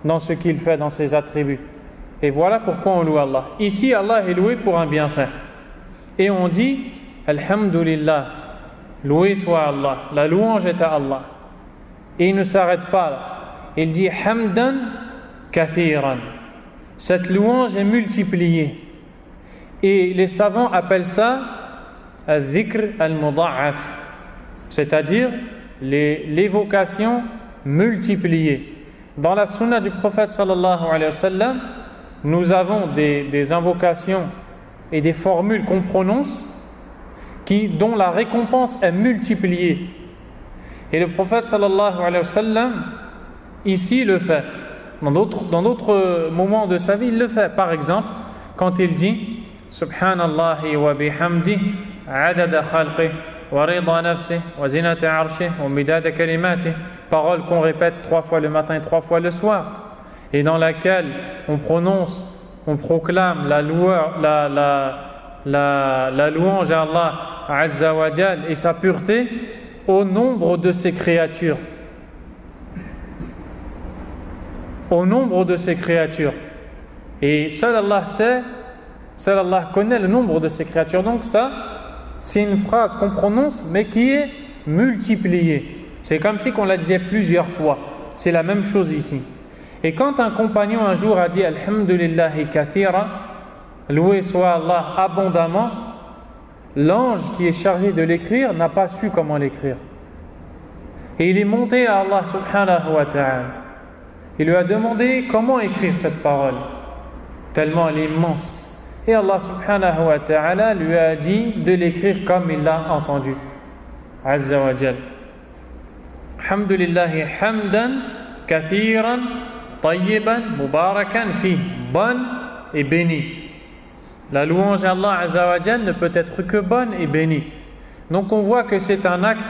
Speaker 1: dans ce qu'il fait, dans ses attributs. Et voilà pourquoi on loue Allah. Ici, Allah est loué pour un bienfait. Et on dit Alhamdulillah, loué soit Allah, la louange est à Allah. Et il ne s'arrête pas là. Il dit Hamdan kathiran. Cette louange est multipliée. Et les savants appellent ça al-dhikr al-mudha'af, c'est-à-dire l'évocation multipliée. Dans la sunna du prophète sallallahu alayhi wa sallam, nous avons des invocations et des formules qu'on prononce dont la récompense est multipliée. Et le prophète sallallahu alayhi wa sallam ici le fait. Dans d'autres moments de sa vie, il le fait. Par exemple, quand il dit Subhanallahi wa bihamdihi adada khalqihi wa rida nafsihi wa zinata arshihi wa midada kalimatihi, parole qu'on répète 3 fois le matin et 3 fois le soir, et dans laquelle on proclame la louange à Allah Azza wa Jal et sa pureté au nombre de ses créatures. Au nombre de ses créatures. Et seul Allah sait, seul Allah connaît le nombre de ses créatures. Donc ça, c'est une phrase qu'on prononce mais qui est multipliée. C'est comme si on la disait plusieurs fois. C'est la même chose ici. Et quand un compagnon un jour a dit Alhamdulillahi kathira, loué soit Allah abondamment, l'ange qui est chargé de l'écrire n'a pas su comment l'écrire. Et il est monté à Allah subhanahu wa ta'ala. Il lui a demandé comment écrire cette parole. tellement elle est immense. Et Allah subhanahu wa ta'ala lui a dit de l'écrire comme il l'a entendu. Azza wa Jal. Alhamdulillahi hamdan kathiran tayyiban mubarakan fi. Bonne et bénie. La louange à Allah Azza wa Jal ne peut être que bonne et bénie. Donc on voit que c'est un acte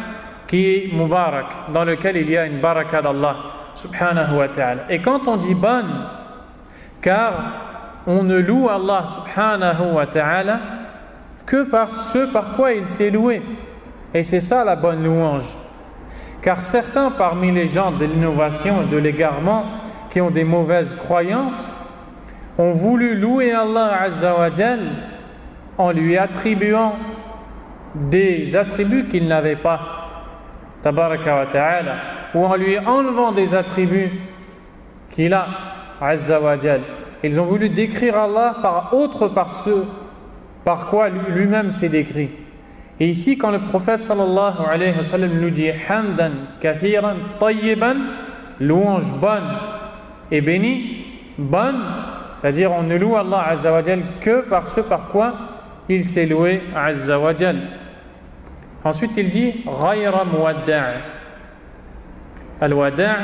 Speaker 1: qui est mubarak, dans lequel il y a une baraka d'Allah subhanahu wa ta'ala. Et quand on dit bonne, car on ne loue Allah subhanahu wa ta'ala que par ce par quoi il s'est loué. Et c'est ça la bonne louange. Car certains parmi les gens de l'innovation et de l'égarement qui ont des mauvaises croyances ont voulu louer Allah Azza wa Jal en lui attribuant des attributs qu'il n'avait pas, tabaraka wa ta'ala, ou en lui enlevant des attributs qu'il a, Azza wa Jal. Ils ont voulu décrire Allah par ce par quoi lui-même s'est décrit. Et ici, quand le prophète sallallahu alayhi wa sallam nous dit hamdan kathiran tayyiban, louange bonne et bénie, bonne, c'est-à-dire on ne loue Allah Azza wa Jal que par ce par quoi il s'est loué Azza wa Jal. Ensuite il dit ghayra muwadda'. Al-wada'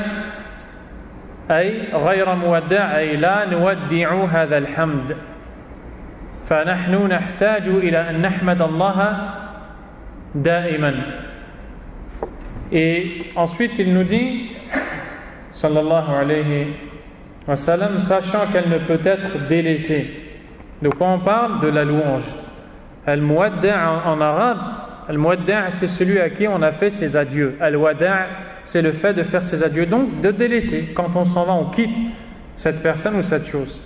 Speaker 1: أي غير مودع أي لا نودع هذا الحمد فنحن نحتاج إلى أن نحمد الله دائما. Et ensuite il nous dit sallallahu alayhi wa sallam, sachant qu'elle ne peut être délaissée. De quoi on parle? De la louange. Al-muwadda' en arabe, al-muwadda' c'est celui à qui on a fait ses adieux. Al-wada' c'est le fait de faire ses adieux, donc de délaisser. Quand on s'en va, on quitte cette personne ou cette chose.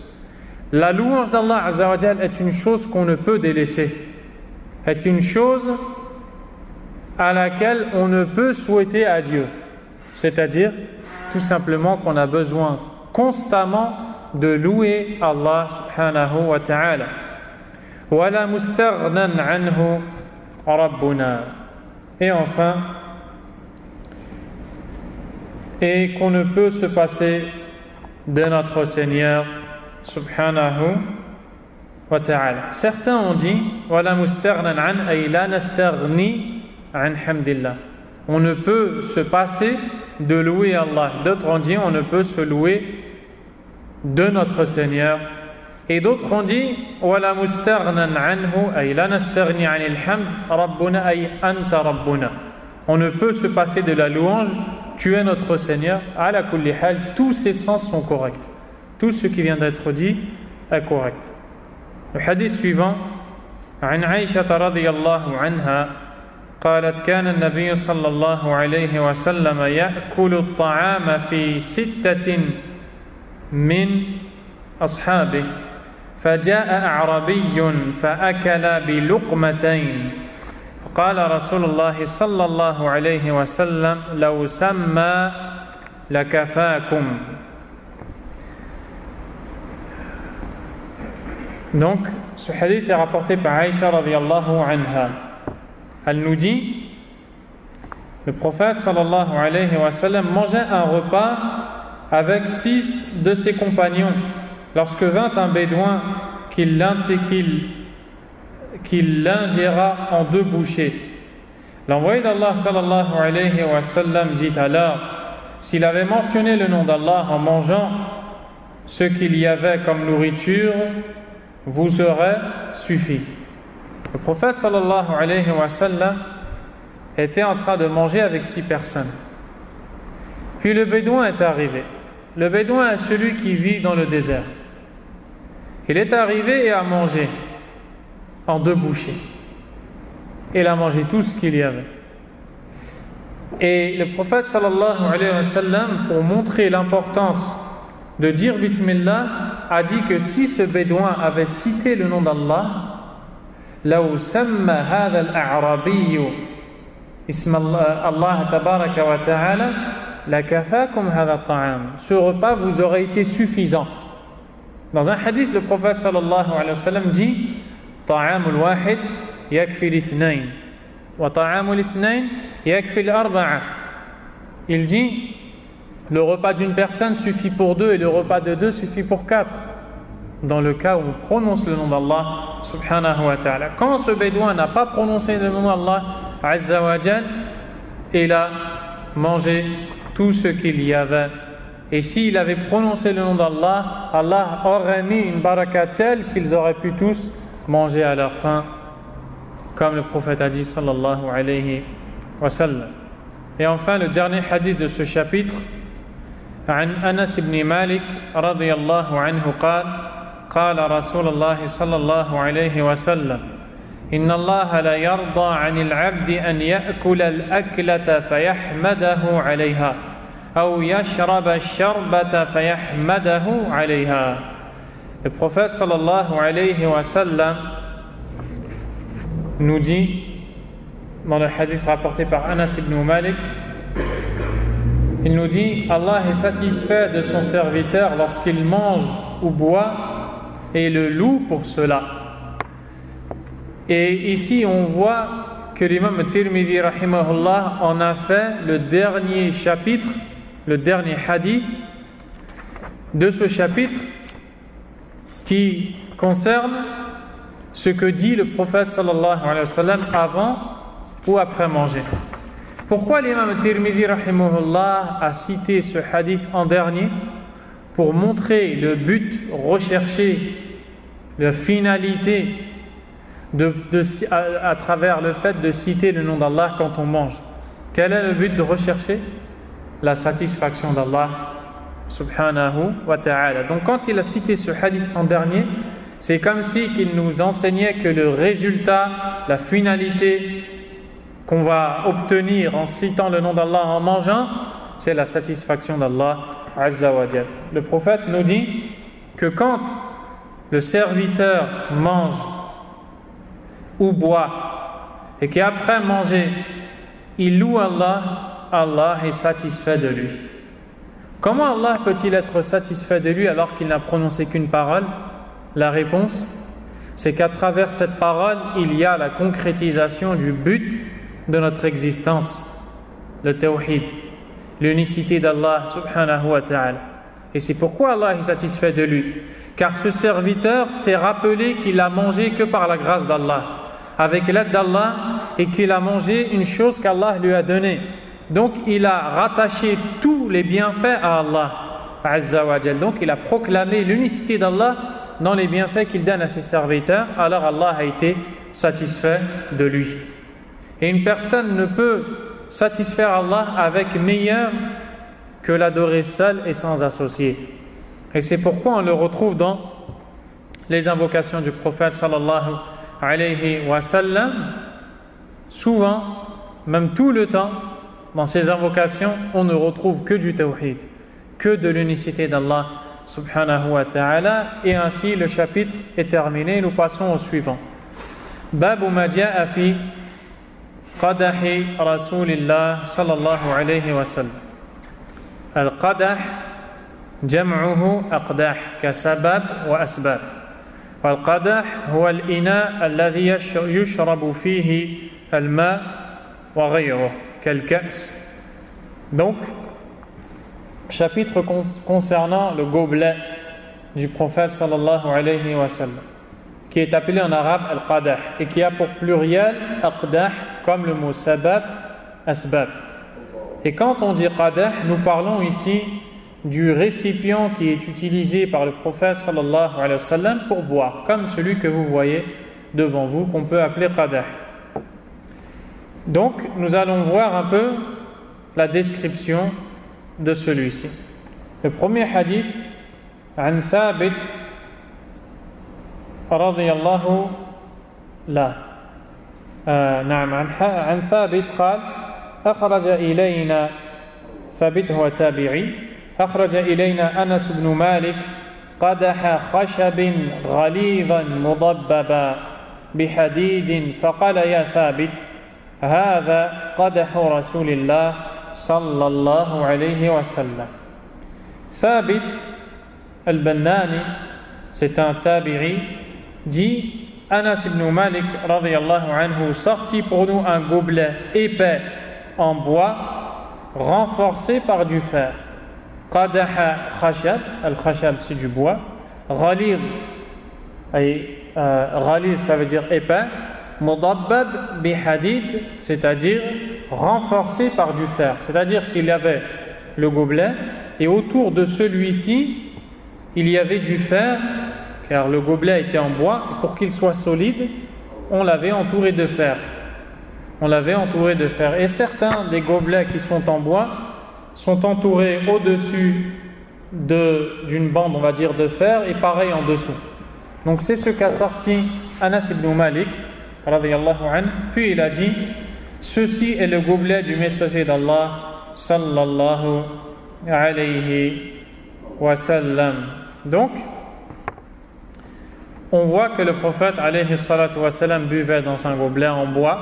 Speaker 1: La louange d'Allah Azza wa Jal est une chose qu'on ne peut délaisser, est une chose à laquelle on ne peut souhaiter à Dieu. C'est-à-dire, tout simplement qu'on a besoin constamment de louer Allah subhanahu wa ta'ala. وَلَا مُسْتَغْنًا عَنْهُ رَبُّنَا. Et enfin, et qu'on ne peut se passer de notre Seigneur subhanahu wa ta'ala. Certains ont dit wala mustaghnan an ay la nastaghni an hamdillah. On ne peut se passer de louer Allah. D'autres ont dit on ne peut se louer de notre Seigneur. Et d'autres ont dit wala mustaghnan anhu ay la nastaghni anil hamd rabbuna ay anta rabbuna. On ne peut se passer de la louange. Tu es notre Seigneur, ala kulli hal, tous ces sens sont corrects. Tout ce qui vient d'être dit est correct. Le hadith suivant, عن عائشة رضي الله عنها قالت كان النبي صلى الله عليه وسلم يأكل الطعام في 6 من أصحابه فجاء أعربي فأكل بلقمتين قال رسول الله صلى الله عليه وسلم لو سمى لكفاكم. Donc, ce hadith est rapporté par Aïcha radiyallahu anha. Elle nous dit, le prophète sallallahu alayhi wa sallam mangeait un repas avec 6 de ses compagnons lorsque vint un bédouin qu'il l'ingéra en 2 bouchées. L'envoyé d'Allah sallallahu alayhi wa sallam dit alors, s'il avait mentionné le nom d'Allah en mangeant ce qu'il y avait comme nourriture, vous aurait suffi. Le prophète sallallahu alayhi wa sallam était en train de manger avec 6 personnes. Puis le bédouin est arrivé. Le bédouin est celui qui vit dans le désert. Il est arrivé et a mangé en 2 bouchées. Il a mangé tout ce qu'il y avait. Et le prophète sallallahu alayhi wa sallam, pour montrer l'importance de dire Bismillah, a dit que si ce bédouin avait cité le nom d'Allah, لو سمى هذا الأعرابي اسم الله تبارك وتعالى لكفاكم هذا الطعام. Ce repas vous aurait été suffisant. Dans un hadith, le prophète sallallahu alayhi wa sallam dit طعام الواحد يكفي الاثنين وطعام الاثنين يكفي الأربعة. Il dit le repas d'une personne suffit pour 2 et le repas de 2 suffit pour 4. dans le cas où on prononce le nom d'Allah subhanahu wa ta'ala. Quand ce bédouin n'a pas prononcé le nom d'Allah azza wa jal, il a mangé tout ce qu'il y avait. Et s'il avait prononcé le nom d'Allah, Allah aurait mis une baraka telle qu'ils auraient pu tous manger à leur faim, comme le prophète a dit sallallahu alayhi wa sallam. Et enfin, le dernier hadith de ce chapitre, عن أنس بن مالك رضي الله عنه قال قال رسول الله صلى الله عليه وسلم إن الله لا يرضى عن العبد أن يأكل الأكلة فيحمده عليها أو يشرب الشربة فيحمده عليها. Le prophète sallallahu alayhi wa sallam nous dit dans le hadith rapporté par Anas ibn Malik, il nous dit: Allah est satisfait de son serviteur lorsqu'il mange ou boit et le loue pour cela. Et ici on voit que l'imam Tirmidhi rahimahullah en a fait le dernier chapitre, le dernier hadith de ce chapitre qui concerne ce que dit le prophète sallallahu alayhi wa sallam avant ou après manger. Pourquoi l'imam Tirmidhi rahimahullah a cité ce hadith en dernier? Pour montrer le but recherché, la finalité à travers le fait de citer le nom d'Allah quand on mange. Quel est le but de rechercher? La satisfaction d'Allah subhanahu wa ta'ala. Donc quand il a cité ce hadith en dernier, c'est comme si il nous enseignait que le résultat, la finalité qu'on va obtenir en citant le nom d'Allah en mangeant, c'est la satisfaction d'Allah azza wa jal. Le prophète nous dit que quand le serviteur mange ou boit et qu'après manger il loue Allah, Allah est satisfait de lui. Comment Allah peut-il être satisfait de lui alors qu'il n'a prononcé qu'une parole? La réponse, c'est qu'à travers cette parole, il y a la concrétisation du but de notre existence, le tawhid, l'unicité d'Allah subhanahu wa ta'ala. Et c'est pourquoi Allah est satisfait de lui, car ce serviteur s'est rappelé qu'il a mangé que par la grâce d'Allah, avec l'aide d'Allah, et qu'il a mangé une chose qu'Allah lui a donnée. Donc il a rattaché tous les bienfaits à Allah azza wa jal. Donc il a proclamé l'unicité d'Allah dans les bienfaits qu'il donne à ses serviteurs. Alors Allah a été satisfait de lui. Et une personne ne peut satisfaire Allah avec meilleur que l'adorer seul et sans associé. Et c'est pourquoi on le retrouve dans les invocations du prophète sallallahu alayhi wa sallam. Souvent, même tout le temps, dans ces invocations, on ne retrouve que du tawhid, que de l'unicité d'Allah subhanahu wa ta'ala. Et ainsi le chapitre est terminé. Nous passons au suivant. Babu ma ja'a fi qadahi rasulillah sallallahu alayhi wa sallam. Al-qadah jam'uhu aqdah kasabab wa asbab. والقدح هو الإناء الذي يشرب فيه الماء وغيره كالكأس. Donc, chapitre concernant le gobelet du prophète sallallahu alayhi wa sallam, qui est appelé en arabe al-qadah et qui a pour pluriel aqdah, comme le mot sabab, asbab. Et quand on dit qadah, nous parlons ici du récipient qui est utilisé par le prophète sallallahu alayhi wa sallam pour boire, comme celui que vous voyez devant vous, qu'on peut appeler qadah. Donc, nous allons voir un peu la description de celui-ci. Le premier hadith, عن ثابت رضي الله لا نعم عن ثابت قال أخرج إلينا ثابت هو تابعي أخرج إلينا أنس بن مالك قدح خشب غليظا مضببا بحديد فقال يا ثابت هذا قدح رسول الله صلى الله عليه وسلم. Thabit al-Bannani, c'est un tabi'i, dit Anas ibn Malik radiyallahu anhu sortit pour nous un gobelet épais en bois renforcé par du fer. Qadaha khashab, al-khashab c'est du bois, ghalid Ghalid, ça veut dire épais. Mudabbab bihadid, c'est-à-dire renforcé par du fer. C'est-à-dire qu'il y avait le gobelet et autour de celui-ci, il y avait du fer, car le gobelet était en bois. Et pour qu'il soit solide, on l'avait entouré de fer. Et certains des gobelets qui sont en bois sont entourés au-dessus d'une bande, on va dire, de fer, et pareil en dessous. Donc c'est ce qu'a sorti Anas ibn Malik, radiyallahu anhu. Puis il a dit: ceci est le gobelet du messager d'Allah, sallallahu alayhi wa sallam. Donc, on voit que le prophète, alayhi salatu wa sallam, buvait dans un gobelet en bois,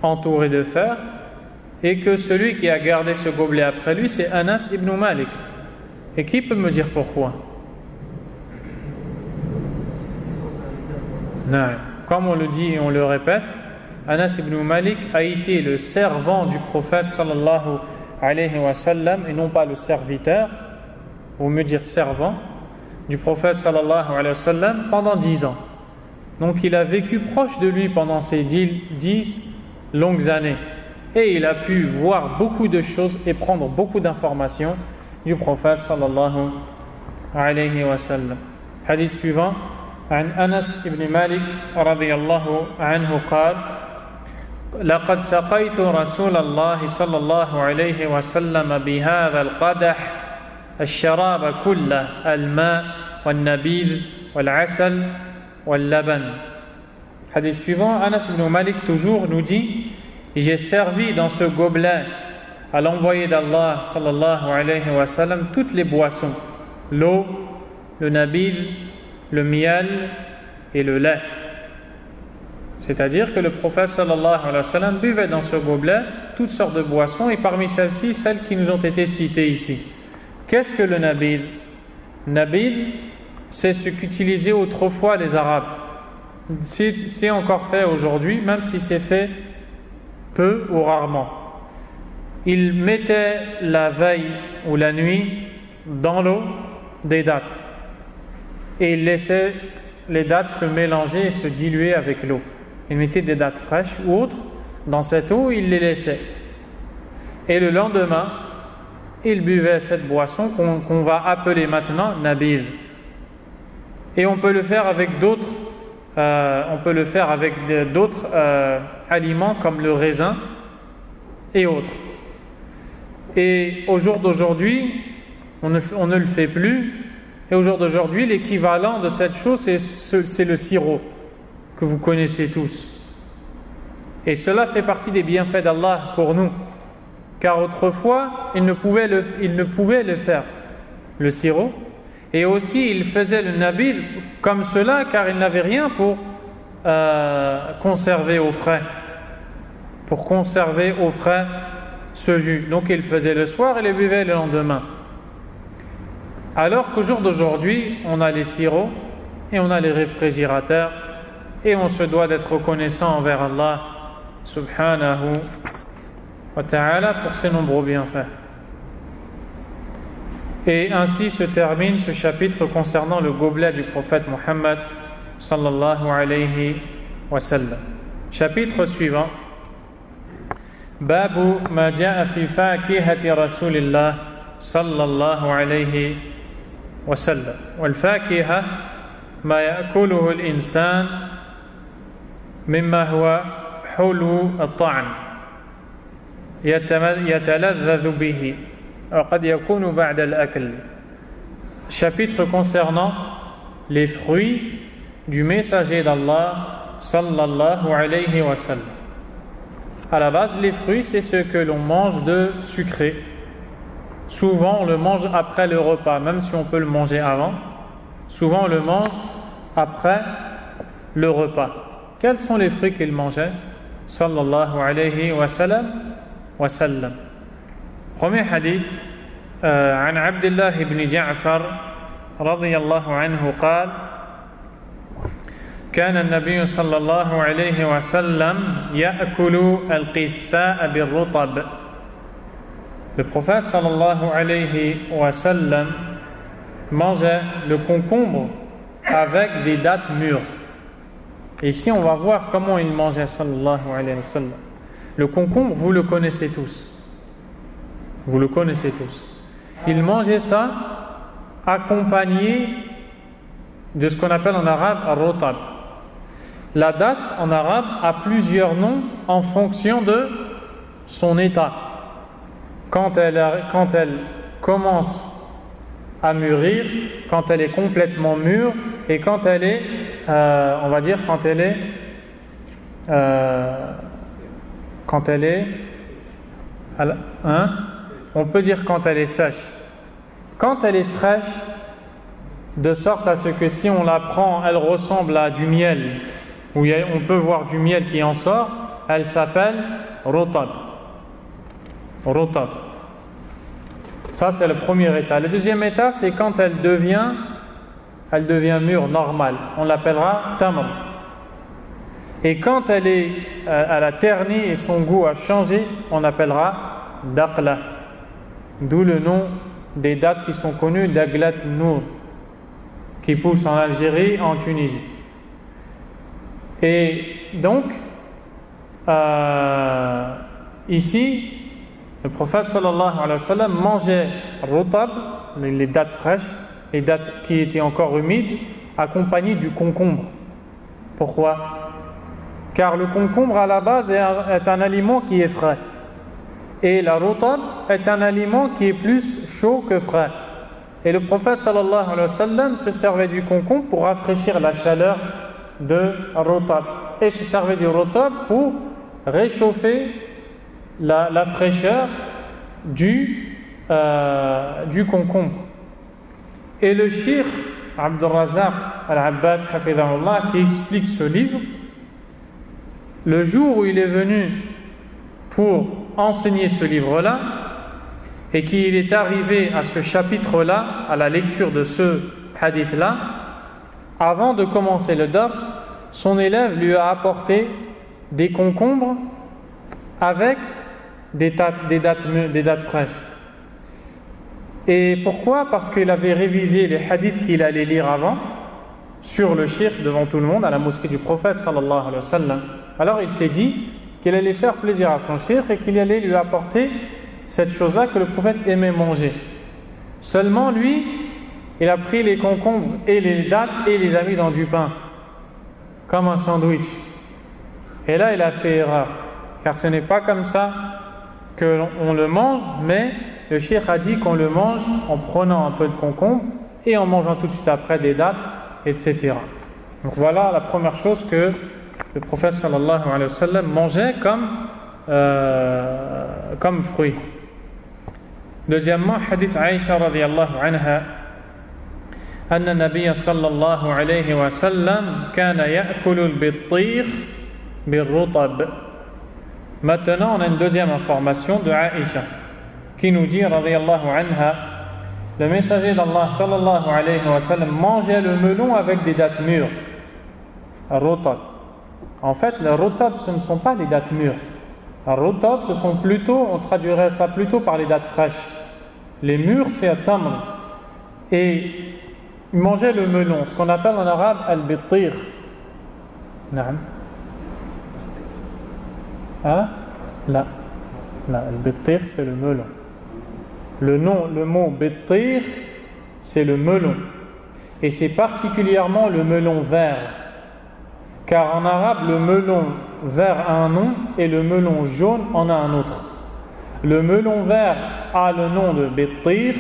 Speaker 1: entouré de fer, et que celui qui a gardé ce gobelet après lui, c'est Anas ibn Malik. Et qui peut me dire pourquoi? Non. Comme on le dit et on le répète, Anas ibn Malik a été le servant du prophète sallallahu alayhi wa sallam, et non pas le serviteur, ou mieux dire servant du prophète sallallahu alayhi wa sallam, pendant 10 ans. Donc il a vécu proche de lui pendant ces 10 longues années, et il a pu voir beaucoup de choses et prendre beaucoup d'informations du prophète sallallahu alayhi wa sallam. Hadith suivant. عن أنس بن مالك رضي الله عنه قال: لقد سقيت رسول الله صلى الله عليه وسلم بهذا القدح الشراب كله الماء والنبيذ والعسل واللبن. Hadith suivant, Anas ibn Malik toujours nous dit: j'ai servi dans ce gobelet à l'envoyé d'Allah sallallahu alayhi wa sallam toutes les boissons, l'eau, le nabid, le miel et le lait. C'est-à-dire que le prophète sallallahu alayhi wa sallam buvait dans ce gobelet toutes sortes de boissons, et parmi celles-ci, celles qui nous ont été citées ici. Qu'est-ce que le nabid? Nabid, c'est ce qu'utilisaient autrefois les Arabes. C'est encore fait aujourd'hui, même si c'est fait peu ou rarement. Ils mettaient la veille ou la nuit dans l'eau des dattes, et ils laissaient les dattes se mélanger et se diluer avec l'eau. Ils mettaient des dattes fraîches ou autres dans cette eau, ils les laissaient. Et le lendemain, ils buvaient cette boisson qu'on va appeler maintenant nabid. Et on peut le faire avec d'autres aliments comme le raisin et autres. Et au jour d'aujourd'hui, on ne le fait plus. Et au jour d'aujourd'hui, l'équivalent de cette chose, c'est le sirop que vous connaissez tous. Et cela fait partie des bienfaits d'Allah pour nous. Car autrefois, il ne pouvait le faire, le sirop. Et aussi, il faisait le nabid comme cela, car il n'avait rien pour conserver au frais. Pour conserver au frais ce jus. Donc il le faisait le soir et le buvait le lendemain. Alors qu'au jour d'aujourd'hui, on a les sirops et on a les réfrigérateurs, et on se doit d'être reconnaissant envers Allah subhanahu wa ta'ala pour ses nombreux bienfaits. Et ainsi se termine ce chapitre concernant le gobelet du prophète Muhammad sallallahu alayhi wa sallam. Chapitre suivant. Babu ma ja'a fi fakihati rasulillah sallallahu alayhi wa sallam. Wal fakiha ma ya'kuluhu al-insan mimma huwa hulu at-ta'am yataladhdhu bihi. Chapitre concernant les fruits du messager d'Allah sallallahu alayhi wa sallam. À la base, les fruits, c'est ce que l'on mange de sucré. Souvent, on le mange après le repas, même si on peut le manger avant. Souvent, on le mange après le repas. Quels sont les fruits qu'il mangeait sallallahu alayhi wa sallam? Premier hadith, عن عبد الله بن جعفر رضي الله عنه قال: كان النبي صلى الله عليه وسلم يأكل القثاء بالرطب. Le prophète sallallahu alayhi wa sallam mangeait le concombre avec des dattes mûres. Et ici, on va voir comment il mangeait, sallallahu alayhi wa sallam. Le concombre, vous le connaissez tous. Vous le connaissez tous. Il mangeait ça accompagné de ce qu'on appelle en arabe ar-rotab. La date en arabe a plusieurs noms en fonction de son état. Quand elle commence à mûrir, quand elle est complètement mûre et quand elle est, on va dire, quand elle est, on peut dire quand elle est sèche. Quand elle est fraîche, de sorte à ce que si on la prend, elle ressemble à du miel, où on peut voir du miel qui en sort, elle s'appelle rotab. Rotab. Ça, c'est le premier état. Le deuxième état, c'est quand elle devient mûre, normale. On l'appellera tamr. Et quand elle a terni et son goût a changé, on appellera daqla. D'où le nom des dates qui sont connues d'Aglat Nour, qui poussent en Algérie, en Tunisie. Et donc, ici, le prophète sallallahu alayhi wa sallam mangeait rotab, les dattes fraîches, les dattes qui étaient encore humides, accompagnées du concombre. Pourquoi? Car le concombre à la base est un aliment qui est frais. Et la rotab est un aliment qui est plus chaud que frais. Et le prophète sallallahu alayhi wa sallam se servait du concombre pour rafraîchir la chaleur de rotab. Et se servait du rotab pour réchauffer la fraîcheur du concombre. Et le Cheikh Abdul Razak Al-Abbad Hafidhahullah, qui explique ce livre, le jour où il est venu pour enseigner ce livre-là et qu'il est arrivé à ce chapitre-là, à la lecture de ce hadith-là, avant de commencer le dars, son élève lui a apporté des concombres avec des dattes fraîches. Et pourquoi? Parce qu'il avait révisé les hadiths qu'il allait lire avant sur le shirk devant tout le monde à la mosquée du prophète sallallahu alayhi wa sallam. Alors il s'est dit qu'il allait faire plaisir à son shirk et qu'il allait lui apporter cette chose-là que le prophète aimait manger. Seulement lui, il a pris les concombres et les dattes et les a mis dans du pain, comme un sandwich. Et là il a fait erreur, car ce n'est pas comme ça qu'on le mange, mais le cheikh a dit qu'on le mange en prenant un peu de concombre et en mangeant tout de suite après des dattes, etc. Donc voilà la première chose que le prophète sallallahu alayhi wa sallam mangeait comme fruit. Deuxièmement, hadith Aïcha radiyallahu anha, أن النبي صلى الله عليه وسلم كان يأكل البطيخ بالرطب. Maintenant, on a une deuxième information de Aïcha qui nous dit radiyallahu anha, le messager d'Allah sallallahu alayhi wa sallam mangeait le melon avec des dattes mûres. Rotab. En fait, le rotab, ce ne sont pas les dattes mûres. Le rotab, ce sont plutôt, on traduirait ça plutôt par les dattes fraîches. Les mûres, c'est un tamr. Et il mangeait le melon, ce qu'on appelle en arabe al-bittir. Naam. Ah, là, al-bittir, c'est le melon. Le mot bittir, c'est le melon. Et c'est particulièrement le melon vert. Car en arabe, le melon vert a un nom et le melon jaune en a un autre. Le melon vert a le nom de bittir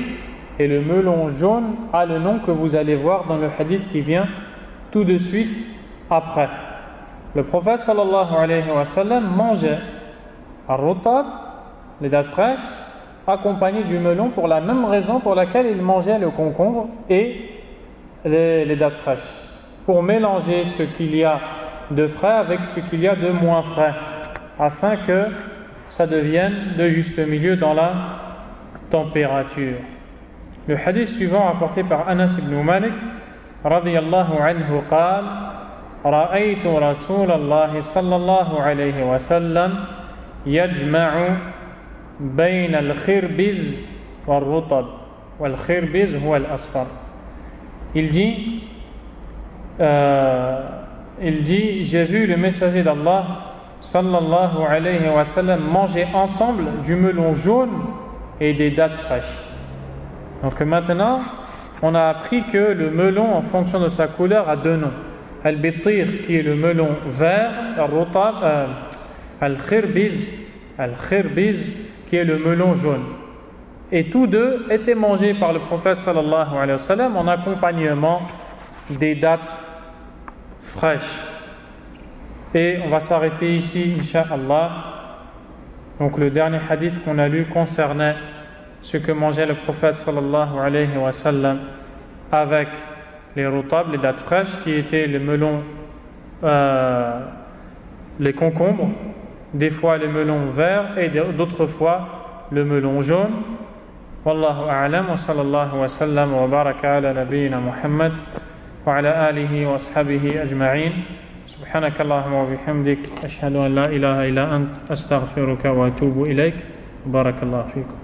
Speaker 1: et le melon jaune a le nom que vous allez voir dans le hadith qui vient tout de suite après. Le prophète sallallahu alayhi wa sallam mangeait ar-rotab, les dattes fraîches, accompagné du melon pour la même raison pour laquelle il mangeait le concombre et les dattes fraîches, pour mélanger ce qu'il y a de frais avec ce qu'il y a de moins frais, afin que ça devienne de juste milieu dans la température. Le hadith suivant rapporté par Anas ibn Malik radiyallahu anhu قال رأيت رسول الله صلى الله عليه وسلم يجمع بين الخربز والرطب والخربز هو الأصفر. Il dit, il dit: j'ai vu le messager d'Allah sallallahu alayhi wa sallam manger ensemble du melon jaune et des dattes fraîches. Donc maintenant on a appris que le melon, en fonction de sa couleur, a deux noms: al-bitir, qui est le melon vert, al-khirbiz, qui est le melon jaune. Et tous deux étaient mangés par le prophète sallallahu alayhi wa sallam en accompagnement des dattes fraîches. Et on va s'arrêter ici, incha'Allah. Donc le dernier hadith qu'on a lu concernait ce que mangeait le prophète sallallahu alayhi wa sallam avec les rutab, les dattes fraîches, qui étaient les melons, les concombres, des fois les melons verts et d'autres fois le melon jaune. Wallahu a'lam, wa sallallahu wa sallam wa baraka ala nabiyyina Muhammad wa ala alihi wa ashabihi ajma'in. سبحانك اللهم وبحمدك أشهد أن لا إله إلا أنت أستغفرك وأتوب إليك. بارك الله فيكم.